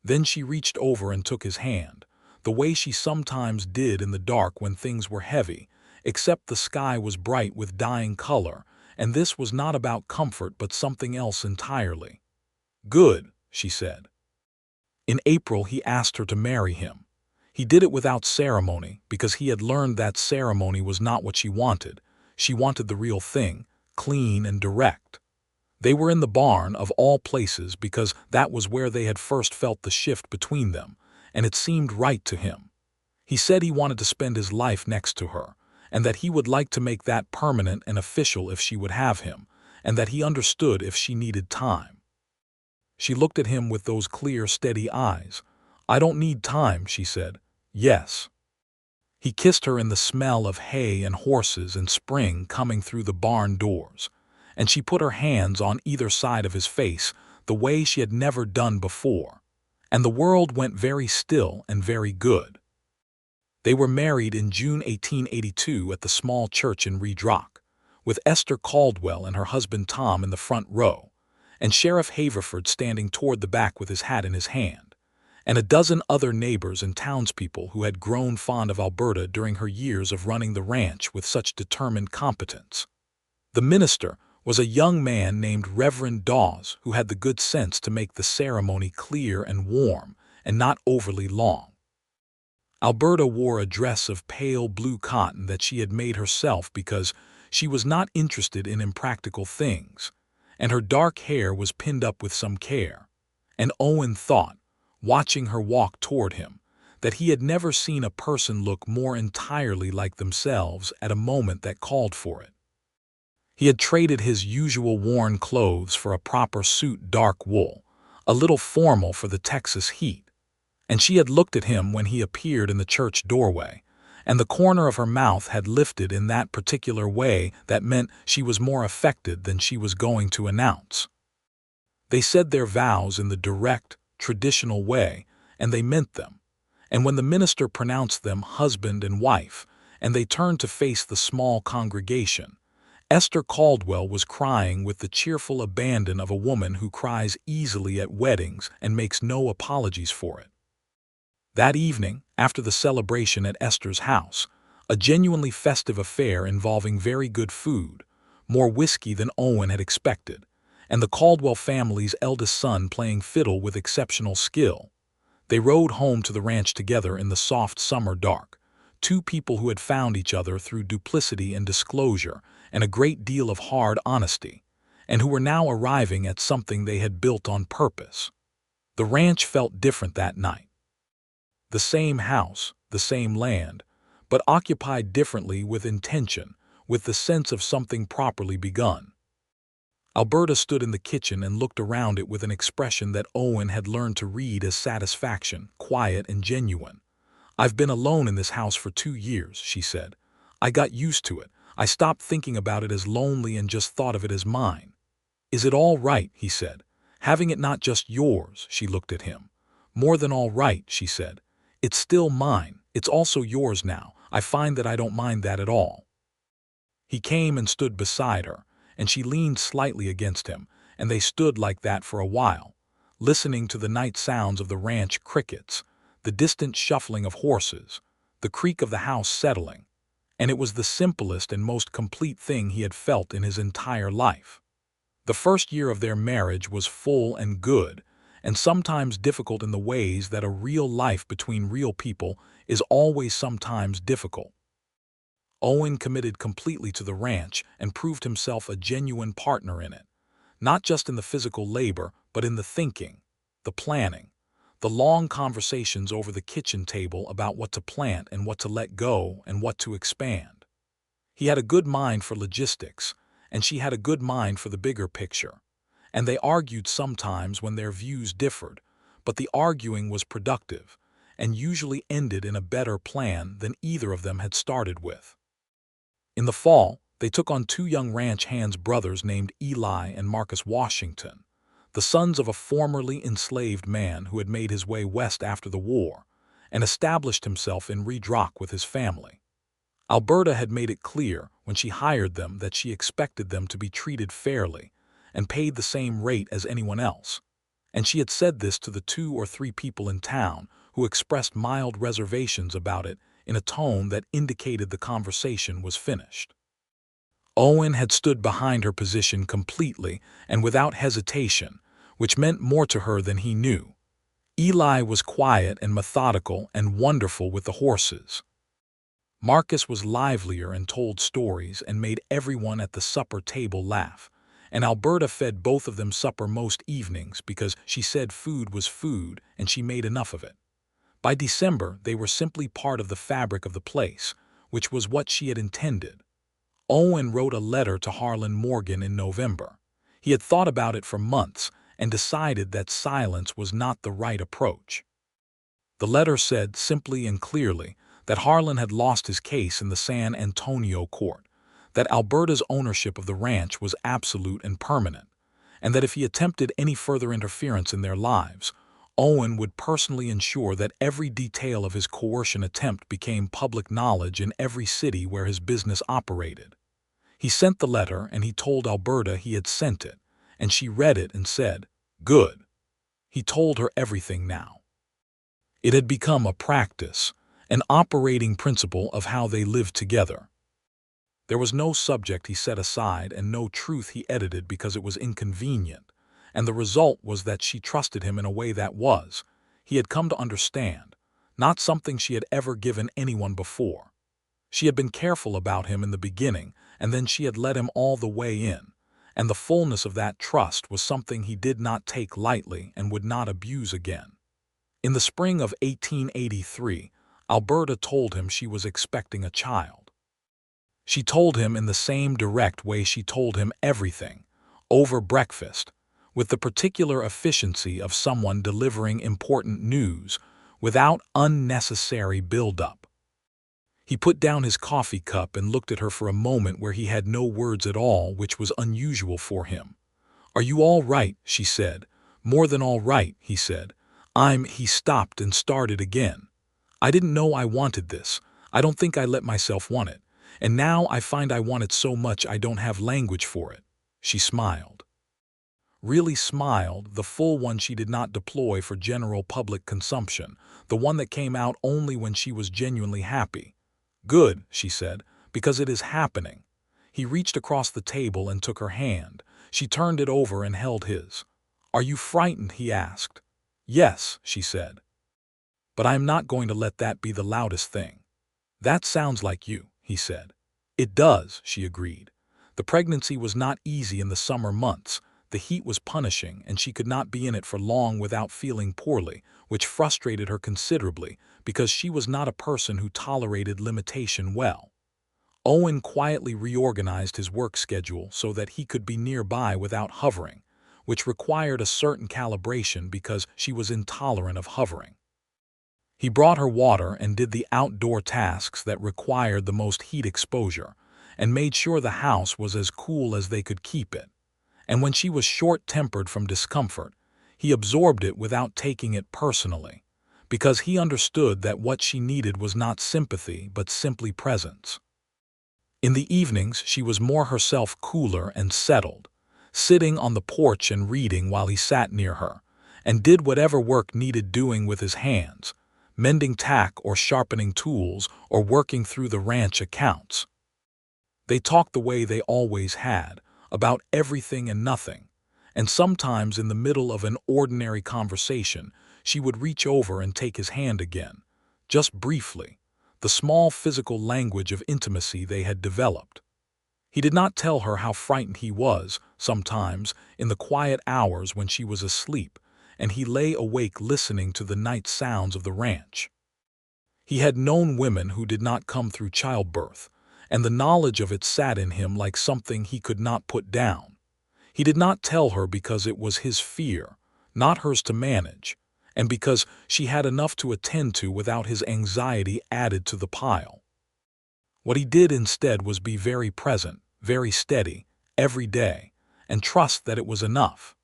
Then she reached over and took his hand, the way she sometimes did in the dark when things were heavy, except the sky was bright with dying color, and this was not about comfort but something else entirely. "Good," she said. In April he asked her to marry him. He did it without ceremony because he had learned that ceremony was not what she wanted. She wanted the real thing, clean and direct. They were in the barn, of all places, because that was where they had first felt the shift between them, and it seemed right to him. He said he wanted to spend his life next to her, and that he would like to make that permanent and official if she would have him, and that he understood if she needed time. She looked at him with those clear, steady eyes. "I don't need time," she said. Yes. He kissed her in the smell of hay and horses and spring coming through the barn doors, and she put her hands on either side of his face the way she had never done before, and the world went very still and very good. They were married in June 1882 at the small church in Redrock, with Esther Caldwell and her husband Tom in the front row, and Sheriff Haverford standing toward the back with his hat in his hand, and a dozen other neighbors and townspeople who had grown fond of Alberta during her years of running the ranch with such determined competence. The minister was a young man named Reverend Dawes, who had the good sense to make the ceremony clear and warm and not overly long. Alberta wore a dress of pale blue cotton that she had made herself because she was not interested in impractical things, and her dark hair was pinned up with some care. And Owen thought, watching her walk toward him, that he had never seen a person look more entirely like themselves at a moment that called for it. He had traded his usual worn clothes for a proper suit, dark wool, a little formal for the Texas heat, and she had looked at him when he appeared in the church doorway, and the corner of her mouth had lifted in that particular way that meant she was more affected than she was going to announce. They said their vows in the direct, traditional way, and they meant them, and when the minister pronounced them husband and wife, and they turned to face the small congregation, Esther Caldwell was crying with the cheerful abandon of a woman who cries easily at weddings and makes no apologies for it. That evening, after the celebration at Esther's house, a genuinely festive affair involving very good food, more whiskey than Owen had expected, and the Caldwell family's eldest son playing fiddle with exceptional skill, they rode home to the ranch together in the soft summer dark, two people who had found each other through duplicity and disclosure and a great deal of hard honesty, and who were now arriving at something they had built on purpose. The ranch felt different that night. The same house, the same land, but occupied differently with intention, with the sense of something properly begun. Alberta stood in the kitchen and looked around it with an expression that Owen had learned to read as satisfaction, quiet and genuine. "I've been alone in this house for 2 years," she said. "I got used to it. I stopped thinking about it as lonely and just thought of it as mine." "Is it all right?" he said. "Having it not just yours?" She looked at him. "More than all right," she said. "It's still mine. It's also yours now. I find that I don't mind that at all." He came and stood beside her, and she leaned slightly against him, and they stood like that for a while, listening to the night sounds of the ranch crickets, the distant shuffling of horses, the creak of the house settling, and it was the simplest and most complete thing he had felt in his entire life. The first year of their marriage was full and good, and sometimes difficult in the ways that a real life between real people is always sometimes difficult. Owen committed completely to the ranch and proved himself a genuine partner in it, not just in the physical labor, but in the thinking, the planning, the long conversations over the kitchen table about what to plant and what to let go and what to expand. He had a good mind for logistics, and she had a good mind for the bigger picture, and they argued sometimes when their views differed, but the arguing was productive and usually ended in a better plan than either of them had started with. In the fall, they took on 2 young ranch hands brothers named Eli and Marcus Washington, the sons of a formerly enslaved man who had made his way west after the war and established himself in Redrock with his family. Alberta had made it clear when she hired them that she expected them to be treated fairly and paid the same rate as anyone else, and she had said this to the 2 or 3 people in town who expressed mild reservations about it in a tone that indicated the conversation was finished. Owen had stood behind her position completely and without hesitation, which meant more to her than he knew. Eli was quiet and methodical and wonderful with the horses. Marcus was livelier and told stories and made everyone at the supper table laugh, and Alberta fed both of them supper most evenings because she said food was food and she made enough of it. By December, they were simply part of the fabric of the place, which was what she had intended. Owen wrote a letter to Alberta Morgan in November. He had thought about it for months and decided that silence was not the right approach. The letter said simply and clearly that Harlan had lost his case in the San Antonio court, that Alberta's ownership of the ranch was absolute and permanent, and that if he attempted any further interference in their lives, Owen would personally ensure that every detail of his coercion attempt became public knowledge in every city where his business operated. He sent the letter and he told Alberta he had sent it, and she read it and said, "Good." He told her everything now. It had become a practice, an operating principle of how they lived together. There was no subject he set aside and no truth he edited because it was inconvenient, and the result was that she trusted him in a way that was, he had come to understand, not something she had ever given anyone before. She had been careful about him in the beginning, and then she had let him all the way in, and the fullness of that trust was something he did not take lightly and would not abuse again. In the spring of 1883, Alberta told him she was expecting a child. She told him in the same direct way she told him everything, over breakfast, with the particular efficiency of someone delivering important news, without unnecessary build-up. He put down his coffee cup and looked at her for a moment where he had no words at all, which was unusual for him. "Are you all right?" she said. "More than all right," he said. He stopped and started again. "I didn't know I wanted this. I don't think I let myself want it. And now I find I want it so much I don't have language for it." She smiled. Really smiled, the full one she did not deploy for general public consumption, the one that came out only when she was genuinely happy. "Good," she said, "because it is happening." He reached across the table and took her hand. She turned it over and held his. "Are you frightened?" he asked. "Yes," she said. "But I am not going to let that be the loudest thing." "That sounds like you," he said. "It does," she agreed. The pregnancy was not easy in the summer months. The heat was punishing, and she could not be in it for long without feeling poorly, which frustrated her considerably because she was not a person who tolerated limitation well. Owen quietly reorganized his work schedule so that he could be nearby without hovering, which required a certain calibration because she was intolerant of hovering. He brought her water and did the outdoor tasks that required the most heat exposure, and made sure the house was as cool as they could keep it. And when she was short-tempered from discomfort, he absorbed it without taking it personally, because he understood that what she needed was not sympathy but simply presence. In the evenings she was more herself, cooler and settled, sitting on the porch and reading while he sat near her, and did whatever work needed doing with his hands, mending tack or sharpening tools or working through the ranch accounts. They talked the way they always had, about everything and nothing, and sometimes in the middle of an ordinary conversation she would reach over and take his hand again, just briefly, the small physical language of intimacy they had developed. He did not tell her how frightened he was, sometimes, in the quiet hours when she was asleep, and he lay awake listening to the night sounds of the ranch. He had known women who did not come through childbirth, and the knowledge of it sat in him like something he could not put down. He did not tell her because it was his fear, not hers to manage, and because she had enough to attend to without his anxiety added to the pile. What he did instead was be very present, very steady, every day, and trust that it was enough.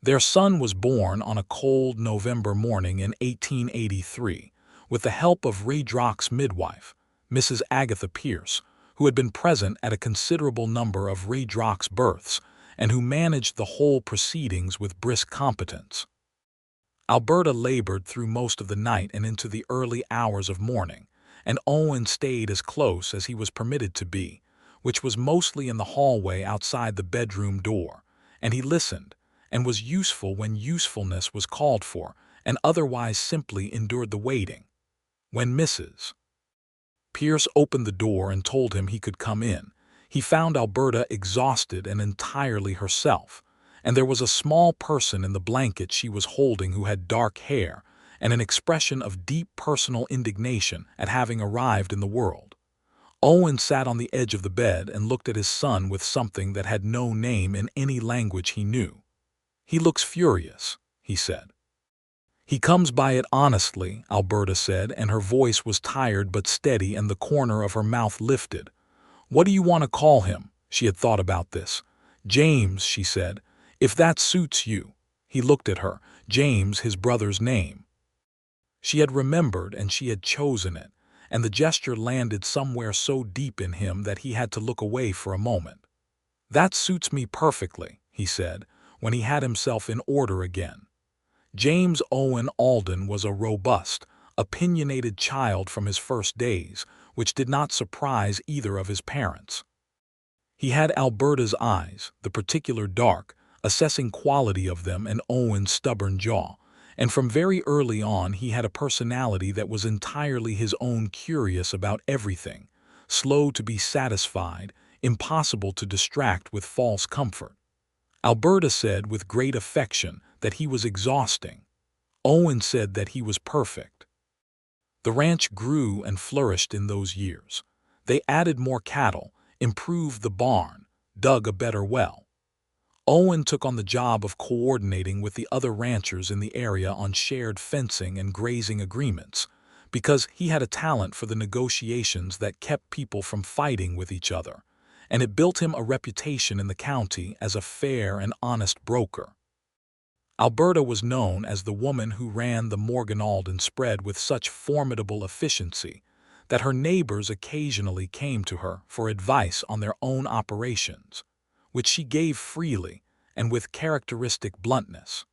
Their son was born on a cold November morning in 1883, with the help of Redrock's midwife, Mrs. Agatha Pierce, who had been present at a considerable number of Redrock's births, and who managed the whole proceedings with brisk competence. Alberta labored through most of the night and into the early hours of morning, and Owen stayed as close as he was permitted to be, which was mostly in the hallway outside the bedroom door, and he listened, and was useful when usefulness was called for, and otherwise simply endured the waiting. When Mrs. Pierce opened the door and told him he could come in, he found Alberta exhausted and entirely herself, and there was a small person in the blanket she was holding who had dark hair and an expression of deep personal indignation at having arrived in the world. Owen sat on the edge of the bed and looked at his son with something that had no name in any language he knew. "He looks furious," he said. He comes by it honestly, Alberta said, and her voice was tired but steady and the corner of her mouth lifted. What do you want to call him? She had thought about this. James, she said, if that suits you. He looked at her. James, his brother's name. She had remembered and she had chosen it, and the gesture landed somewhere so deep in him that he had to look away for a moment. That suits me perfectly, he said, when he had himself in order again. James Owen Alden was a robust, opinionated child from his first days, which did not surprise either of his parents. He had Alberta's eyes, the particular dark, assessing quality of them, and Owen's stubborn jaw, and from very early on he had a personality that was entirely his own, curious about everything, slow to be satisfied, impossible to distract with false comfort. Alberta said with great affection that he was exhausting. Owen said that he was perfect. The ranch grew and flourished in those years. They added more cattle, improved the barn, dug a better well. Owen took on the job of coordinating with the other ranchers in the area on shared fencing and grazing agreements, because he had a talent for the negotiations that kept people from fighting with each other, and it built him a reputation in the county as a fair and honest broker. Alberta was known as the woman who ran the Morgan Alden spread with such formidable efficiency that her neighbors occasionally came to her for advice on their own operations, which she gave freely and with characteristic bluntness.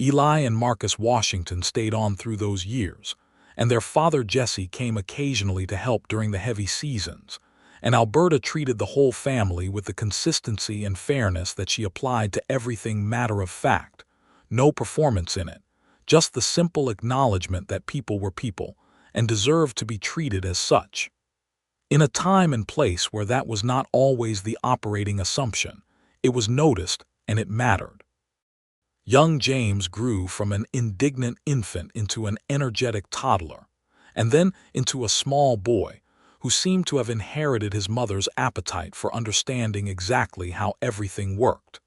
Eli and Marcus Washington stayed on through those years, and their father Jesse came occasionally to help during the heavy seasons, and Alberta treated the whole family with the consistency and fairness that she applied to everything, matter of fact, no performance in it, just the simple acknowledgement that people were people and deserved to be treated as such. In a time and place where that was not always the operating assumption, it was noticed and it mattered. Young James grew from an indignant infant into an energetic toddler, and then into a small boy who seemed to have inherited his mother's appetite for understanding exactly how everything worked.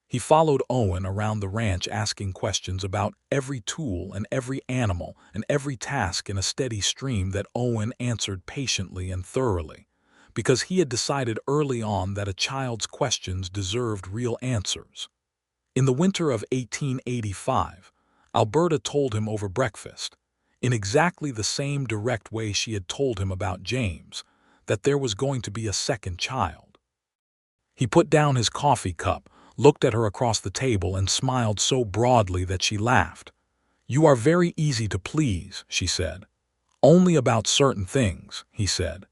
He followed Owen around the ranch, asking questions about every tool and every animal and every task in a steady stream that Owen answered patiently and thoroughly, because he had decided early on that a child's questions deserved real answers. In the winter of 1885, Alberta told him over breakfast, in exactly the same direct way she had told him about James, that there was going to be a second child. He put down his coffee cup, looked at her across the table, and smiled so broadly that she laughed. "You are very easy to please," she said. "Only about certain things," he said.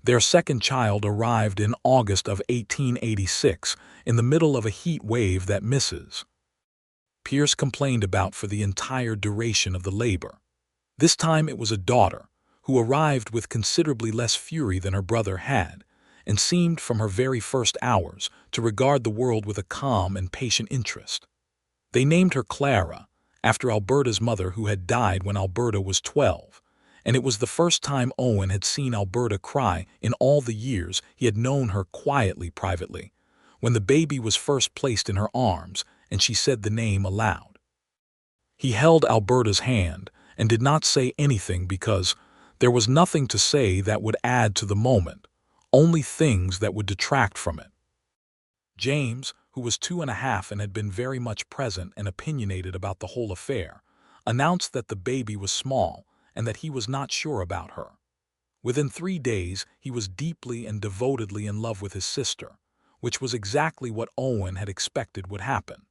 Their second child arrived in August of 1886, in the middle of a heat wave that Mrs. Pierce complained about for the entire duration of the labor. This time it was a daughter, who arrived with considerably less fury than her brother had, and seemed from her very first hours to regard the world with a calm and patient interest. They named her Clara, after Alberta's mother, who had died when Alberta was 12, and it was the first time Owen had seen Alberta cry in all the years he had known her quietly, privately, when the baby was first placed in her arms and she said the name aloud. He held Alberta's hand and did not say anything because there was nothing to say that would add to the moment, only things that would detract from it. James, who was 2.5 and had been very much present and opinionated about the whole affair, announced that the baby was small and that he was not sure about her. Within 3 days, he was deeply and devotedly in love with his sister, which was exactly what Owen had expected would happen.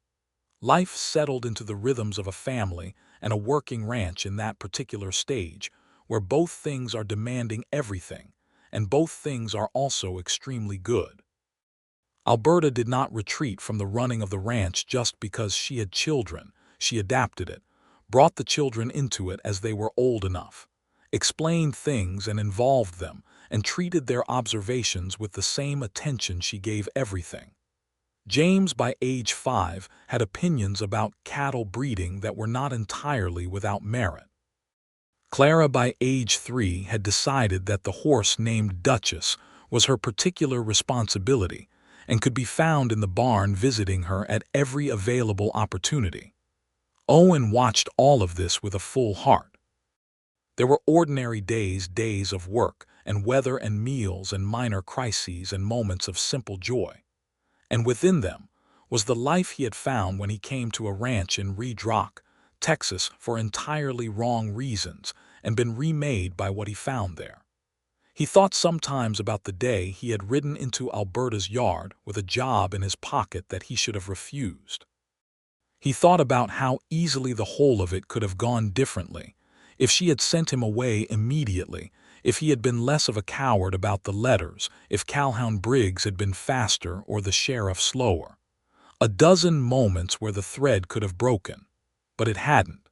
Life settled into the rhythms of a family and a working ranch in that particular stage, where both things are demanding everything, and both things are also extremely good. Alberta did not retreat from the running of the ranch just because she had children. She adapted it, brought the children into it as they were old enough, explained things and involved them, and treated their observations with the same attention she gave everything. James, by age 5, had opinions about cattle breeding that were not entirely without merit. Clara, by age 3, had decided that the horse named Duchess was her particular responsibility and could be found in the barn visiting her at every available opportunity. Owen watched all of this with a full heart. There were ordinary days, days of work, and weather and meals and minor crises and moments of simple joy. And within them was the life he had found when he came to a ranch in Redrock, Texas, for entirely wrong reasons and been remade by what he found there. He thought sometimes about the day he had ridden into Alberta's yard with a job in his pocket that he should have refused. He thought about how easily the whole of it could have gone differently, if she had sent him away immediately, if he had been less of a coward about the letters, if Calhoun Briggs had been faster or the sheriff slower. A dozen moments where the thread could have broken, but it hadn't.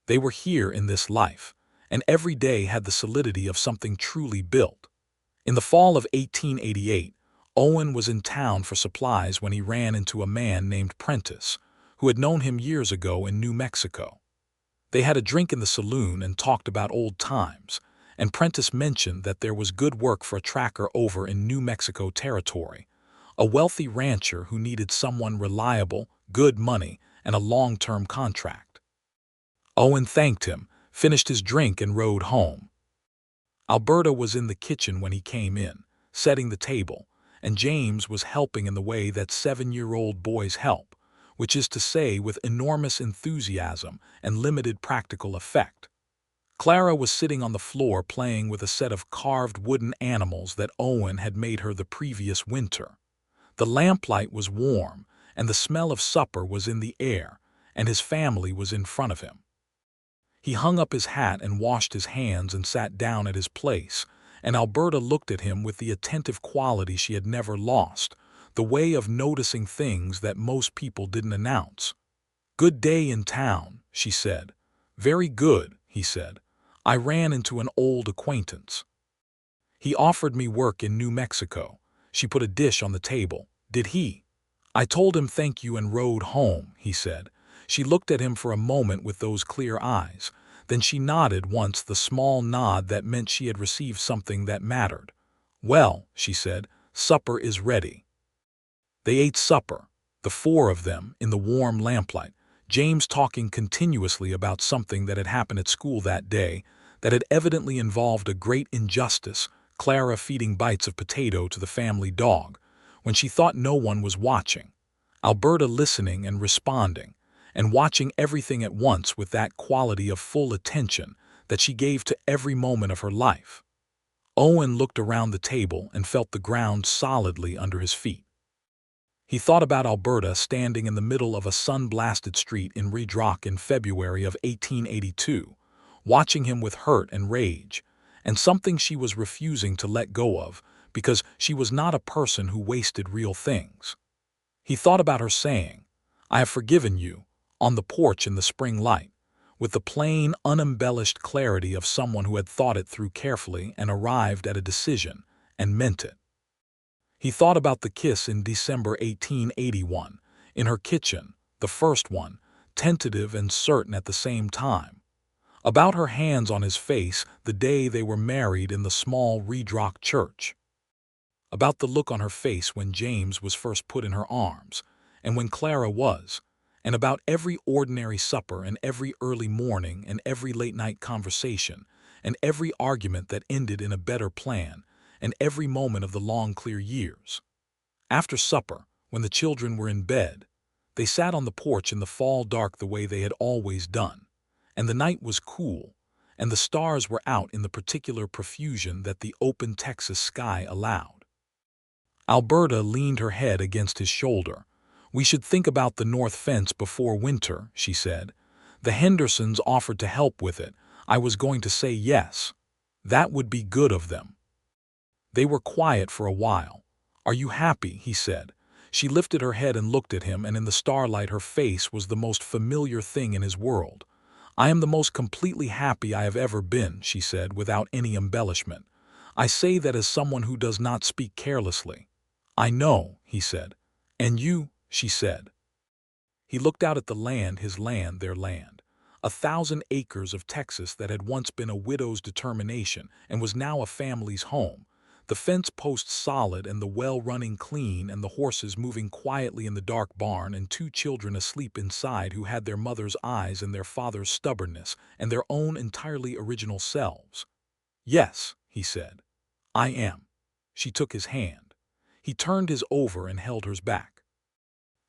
They were here in this life, and every day had the solidity of something truly built. In the fall of 1888, Owen was in town for supplies when he ran into a man named Prentice, who had known him years ago in New Mexico. They had a drink in the saloon and talked about old times, and Prentice mentioned that there was good work for a tracker over in New Mexico territory, a wealthy rancher who needed someone reliable, good money, and a long-term contract. Owen thanked him, finished his drink, and rode home. Alberta was in the kitchen when he came in, setting the table, and James was helping in the way that 7-year-old boys help, which is to say with enormous enthusiasm and limited practical effect. Clara was sitting on the floor playing with a set of carved wooden animals that Owen had made her the previous winter. The lamplight was warm, and the smell of supper was in the air, and his family was in front of him. He hung up his hat and washed his hands and sat down at his place, and Alberta looked at him with the attentive quality she had never lost, the way of noticing things that most people didn't announce. "Good day in town," she said. "Very good," he said. "I ran into an old acquaintance. He offered me work in New Mexico." She put a dish on the table. "Did he?" "I told him thank you and rode home," he said. She looked at him for a moment with those clear eyes. Then she nodded once, the small nod that meant she had received something that mattered. "Well," she said, "supper is ready." They ate supper, the four of them, in the warm lamplight, James talking continuously about something that had happened at school that day that had evidently involved a great injustice, Clara feeding bites of potato to the family dog, when she thought no one was watching, Alberta listening and responding, and watching everything at once with that quality of full attention that she gave to every moment of her life. Owen looked around the table and felt the ground solidly under his feet. He thought about Alberta standing in the middle of a sun-blasted street in Redrock in February of 1882, watching him with hurt and rage, and something she was refusing to let go of because she was not a person who wasted real things. He thought about her saying, "I have forgiven you," on the porch in the spring light, with the plain, unembellished clarity of someone who had thought it through carefully and arrived at a decision, and meant it. He thought about the kiss in December 1881, in her kitchen, the first one, tentative and certain at the same time. About her hands on his face the day they were married in the small Redrock church. About the look on her face when James was first put in her arms, and when Clara was, and about every ordinary supper and every early morning and every late-night conversation and every argument that ended in a better plan and every moment of the long, clear years. After supper, when the children were in bed, they sat on the porch in the fall dark the way they had always done, and the night was cool, and the stars were out in the particular profusion that the open Texas sky allowed. Alberta leaned her head against his shoulder. "We should think about the north fence before winter," she said. "The Hendersons offered to help with it. I was going to say yes. That would be good of them." They were quiet for a while. "Are you happy?" he said. She lifted her head and looked at him, and in the starlight her face was the most familiar thing in his world. "I am the most completely happy I have ever been," she said, without any embellishment. "I say that as someone who does not speak carelessly." "I know," he said. "And you?" she said. He looked out at the land, his land, their land. 1,000 acres of Texas that had once been a widow's determination and was now a family's home. the fence posts solid and the well running clean and the horses moving quietly in the dark barn and two children asleep inside who had their mother's eyes and their father's stubbornness and their own entirely original selves. "Yes," he said, "I am." She took his hand. He turned his over and held hers back.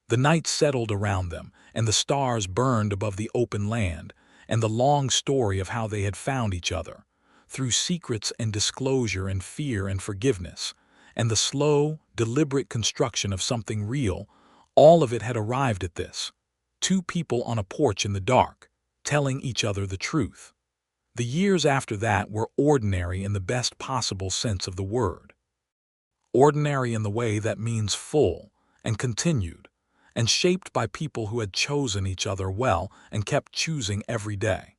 The night settled around them, and the stars burned above the open land, and the long story of how they had found each other, through secrets and disclosure and fear and forgiveness, and the slow, deliberate construction of something real, all of it had arrived at this. Two people on a porch in the dark, telling each other the truth. The years after that were ordinary in the best possible sense of the word. Ordinary in the way that means full and continued, and shaped by people who had chosen each other well and kept choosing every day.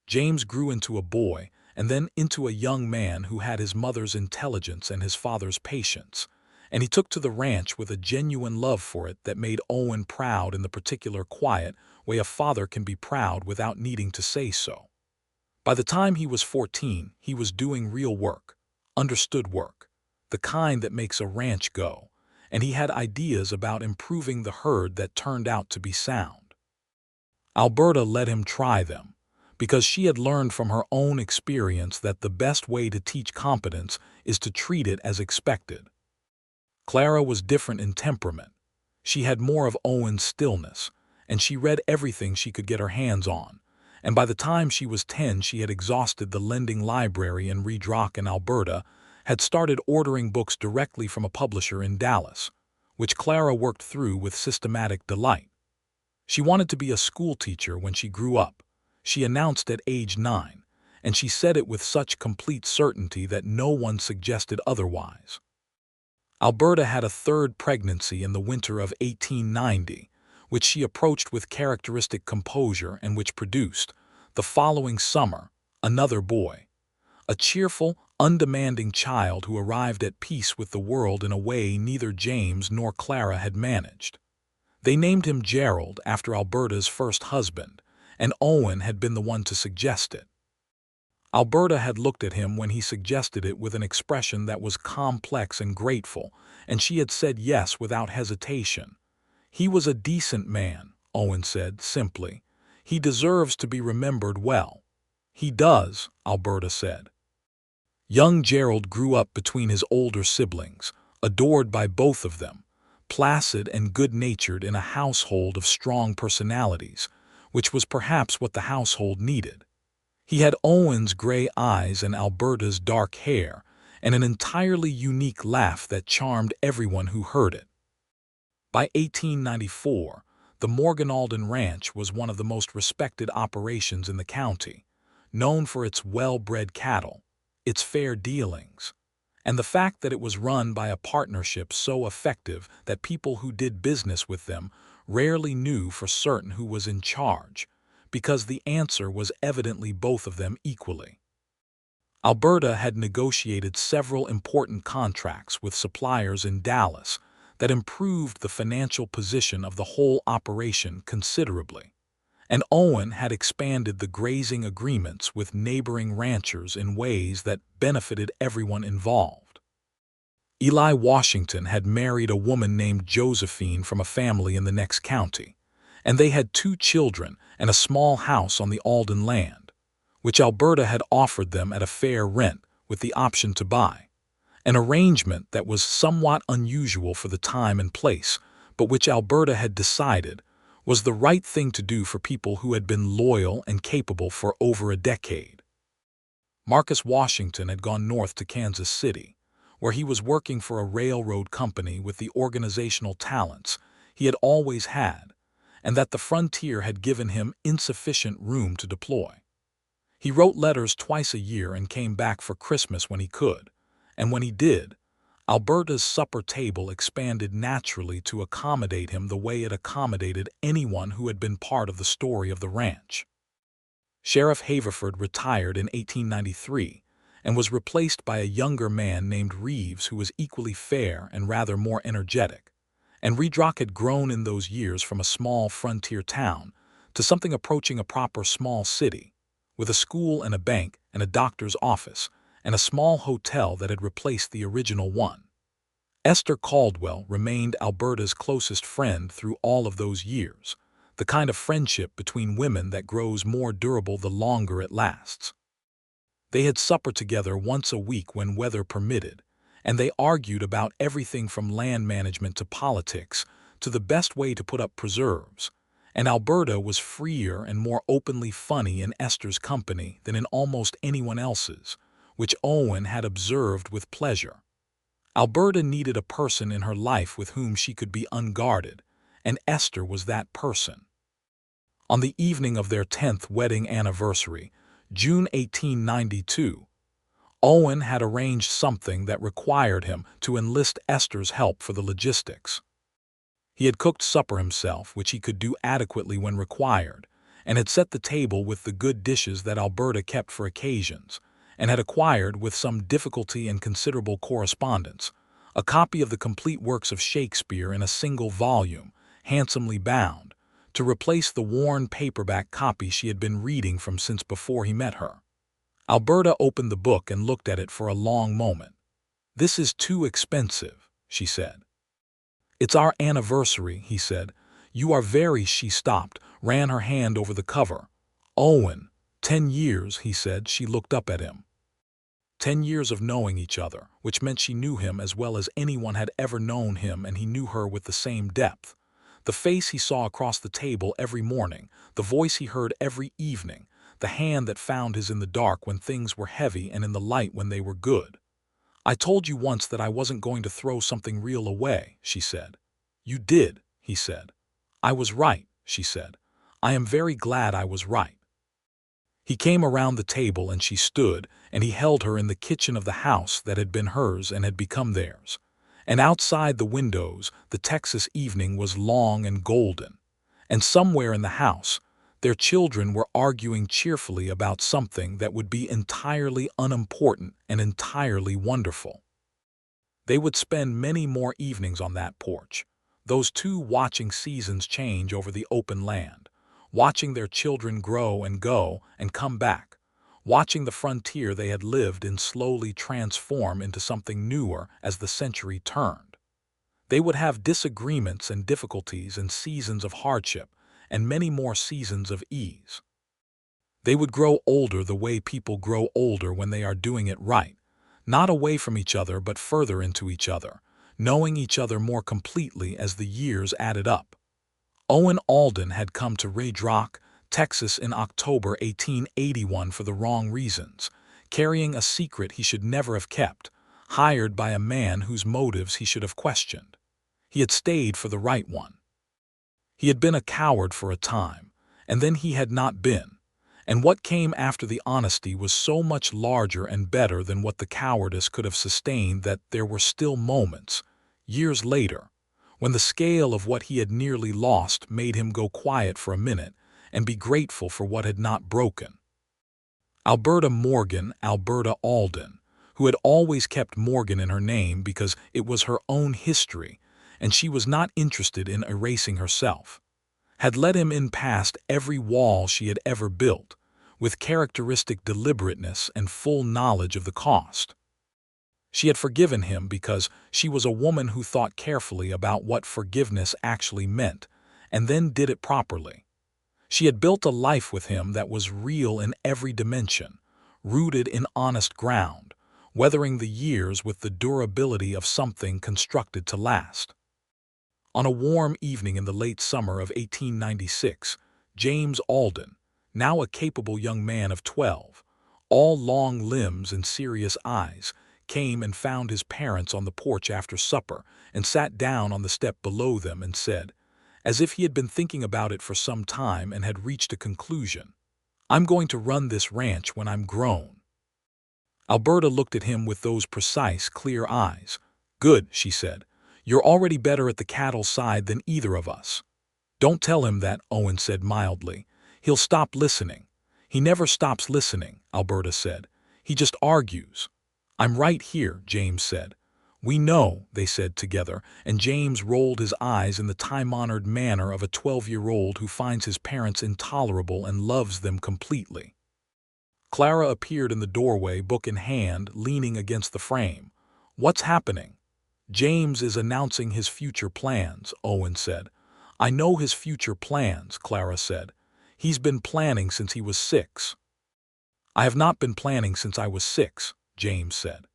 James grew into a boy and then into a young man who had his mother's intelligence and his father's patience, and he took to the ranch with a genuine love for it that made Owen proud in the particular quiet way a father can be proud without needing to say so. By the time he was 14, he was doing real work, understood work, the kind that makes a ranch go, and he had ideas about improving the herd that turned out to be sound. Alberta let him try them, because she had learned from her own experience that the best way to teach competence is to treat it as expected. Clara was different in temperament. She had more of Owen's stillness, and she read everything she could get her hands on, and by the time she was 10 she had exhausted the lending library in Redrock in Alberta, had started ordering books directly from a publisher in Dallas, which Clara worked through with systematic delight. She wanted to be a school teacher when she grew up, she announced at age 9, and she said it with such complete certainty that no one suggested otherwise. Alberta had a third pregnancy in the winter of 1890, which she approached with characteristic composure and which produced, the following summer, another boy. A cheerful, undemanding child who arrived at peace with the world in a way neither James nor Clara had managed. They named him Gerald after Alberta's first husband, and Owen had been the one to suggest it. Alberta had looked at him when he suggested it with an expression that was complex and grateful, and she had said yes without hesitation. "He was a decent man," Owen said simply. "He deserves to be remembered well." "He does," Alberta said. Young Gerald grew up between his older siblings, adored by both of them, placid and good-natured in a household of strong personalities, which was perhaps what the household needed. He had Owen's gray eyes and Alberta's dark hair, and an entirely unique laugh that charmed everyone who heard it. By 1894, the Morgan Alden Ranch was one of the most respected operations in the county, known for its well-bred cattle, its fair dealings, and the fact that it was run by a partnership so effective that people who did business with them rarely knew for certain who was in charge, because the answer was evidently both of them equally. Alberta had negotiated several important contracts with suppliers in Dallas that improved the financial position of the whole operation considerably, and Owen had expanded the grazing agreements with neighboring ranchers in ways that benefited everyone involved. Eli Washington had married a woman named Josephine from a family in the next county, and they had 2 children and a small house on the Alden land, which Alberta had offered them at a fair rent with the option to buy, an arrangement that was somewhat unusual for the time and place, but which Alberta had decided was the right thing to do for people who had been loyal and capable for over a decade. Marcus Washington had gone north to Kansas City, where he was working for a railroad company with the organizational talents he had always had, and that the frontier had given him insufficient room to deploy. He wrote letters twice a year and came back for Christmas when he could, and when he did, Alberta's supper table expanded naturally to accommodate him the way it accommodated anyone who had been part of the story of the ranch. Sheriff Haverford retired in 1893 and was replaced by a younger man named Reeves who was equally fair and rather more energetic, and Redrock had grown in those years from a small frontier town to something approaching a proper small city, with a school and a bank and a doctor's office, and a small hotel that had replaced the original one. Esther Caldwell remained Alberta's closest friend through all of those years, the kind of friendship between women that grows more durable the longer it lasts. They had supper together once a week when weather permitted, and they argued about everything from land management to politics to the best way to put up preserves, and Alberta was freer and more openly funny in Esther's company than in almost anyone else's, which Owen had observed with pleasure. Alberta needed a person in her life with whom she could be unguarded, and Esther was that person. On the evening of their 10th wedding anniversary, June 1892, Owen had arranged something that required him to enlist Esther's help for the logistics. He had cooked supper himself, which he could do adequately when required, and had set the table with the good dishes that Alberta kept for occasions, and had acquired, with some difficulty and considerable correspondence, a copy of the complete works of Shakespeare in a single volume, handsomely bound, to replace the worn paperback copy she had been reading from since before he met her. Alberta opened the book and looked at it for a long moment. "This is too expensive," she said. "It's our anniversary," he said. "You are very—" She stopped, ran her hand over the cover. "Owen, 10 years," he said. She looked up at him. 10 years of knowing each other, which meant she knew him as well as anyone had ever known him, and he knew her with the same depth. The face he saw across the table every morning, the voice he heard every evening, the hand that found his in the dark when things were heavy and in the light when they were good. "I told you once that I wasn't going to throw something real away," she said. "You did," he said. "I was right," she said. "I am very glad I was right." He came around the table and she stood, and he held her in the kitchen of the house that had been hers and had become theirs. And outside the windows, the Texas evening was long and golden. And somewhere in the house, their children were arguing cheerfully about something that would be entirely unimportant and entirely wonderful. They would spend many more evenings on that porch, those two watching seasons change over the open land, watching their children grow and go and come back, watching the frontier they had lived in slowly transform into something newer as the century turned. They would have disagreements and difficulties and seasons of hardship and many more seasons of ease. They would grow older the way people grow older when they are doing it right, not away from each other but further into each other, knowing each other more completely as the years added up. Owen Alden had come to Redrock, Texas in October 1881 for the wrong reasons, carrying a secret he should never have kept, hired by a man whose motives he should have questioned. He had stayed for the right one. He had been a coward for a time, and then he had not been, and what came after the honesty was so much larger and better than what the cowardice could have sustained that there were still moments, years later, when the scale of what he had nearly lost made him go quiet for a minute and be grateful for what had not broken. Alberta Morgan, Alberta Alden, who had always kept Morgan in her name because it was her own history and she was not interested in erasing herself, had let him in past every wall she had ever built, with characteristic deliberateness and full knowledge of the cost. She had forgiven him because she was a woman who thought carefully about what forgiveness actually meant, and then did it properly. She had built a life with him that was real in every dimension, rooted in honest ground, weathering the years with the durability of something constructed to last. On a warm evening in the late summer of 1896, James Alden, now a capable young man of 12, all long limbs and serious eyes, came and found his parents on the porch after supper and sat down on the step below them and said, as if he had been thinking about it for some time and had reached a conclusion, "I'm going to run this ranch when I'm grown." Alberta looked at him with those precise, clear eyes. "Good," she said. "You're already better at the cattle side than either of us." "Don't tell him that," Owen said mildly. "He'll stop listening." "He never stops listening," Alberta said. "He just argues." "I'm right here," James said. "We know," they said together, and James rolled his eyes in the time-honored manner of a 12-year-old who finds his parents intolerable and loves them completely. Clara appeared in the doorway, book in hand, leaning against the frame. "What's happening?" "James is announcing his future plans," Owen said. "I know his future plans," Clara said. "He's been planning since he was 6. "I have not been planning since I was 6, James said.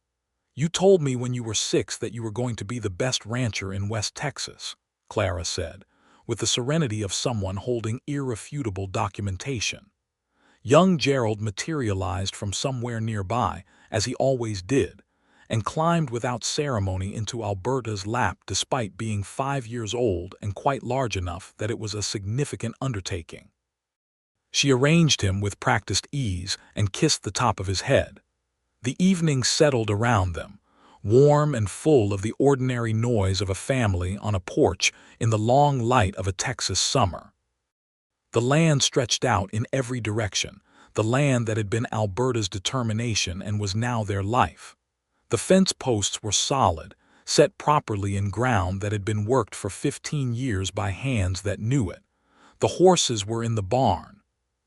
"You told me when you were 6 that you were going to be the best rancher in West Texas," Clara said, with the serenity of someone holding irrefutable documentation. Young Gerald materialized from somewhere nearby, as he always did, and climbed without ceremony into Alberta's lap despite being 5 years old and quite large enough that it was a significant undertaking. She arranged him with practiced ease and kissed the top of his head. The evening settled around them, warm and full of the ordinary noise of a family on a porch in the long light of a Texas summer. The land stretched out in every direction, the land that had been Alberta's determination and was now their life. The fence posts were solid, set properly in ground that had been worked for 15 years by hands that knew it. The horses were in the barn.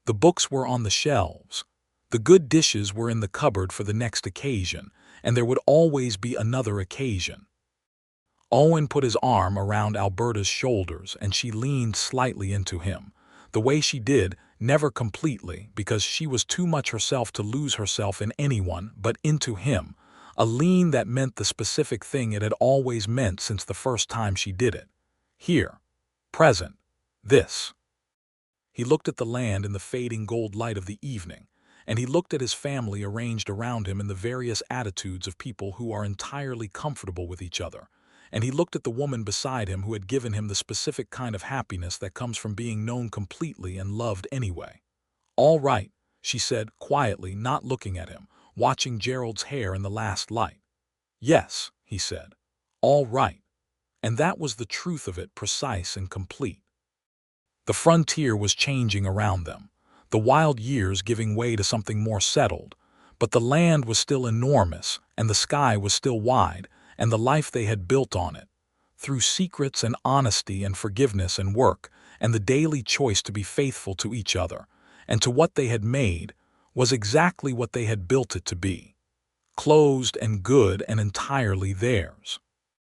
The books were on the shelves. The good dishes were in the cupboard for the next occasion, and there would always be another occasion. Owen put his arm around Alberta's shoulders, and she leaned slightly into him. The way she did, never completely, because she was too much herself to lose herself in anyone, but into him, a lean that meant the specific thing it had always meant since the first time she did it. Here, present, this. He looked at the land in the fading gold light of the evening, and he looked at his family arranged around him in the various attitudes of people who are entirely comfortable with each other. And he looked at the woman beside him who had given him the specific kind of happiness that comes from being known completely and loved anyway. "All right," she said quietly, not looking at him, watching Gerald's hair in the last light. "Yes," he said. "All right." And that was the truth of it, precise and complete. The frontier was changing around them, the wild years giving way to something more settled, but the land was still enormous, and the sky was still wide, and the life they had built on it, through secrets and honesty and forgiveness and work, and the daily choice to be faithful to each other, and to what they had made, was exactly what they had built it to be, closed and good and entirely theirs.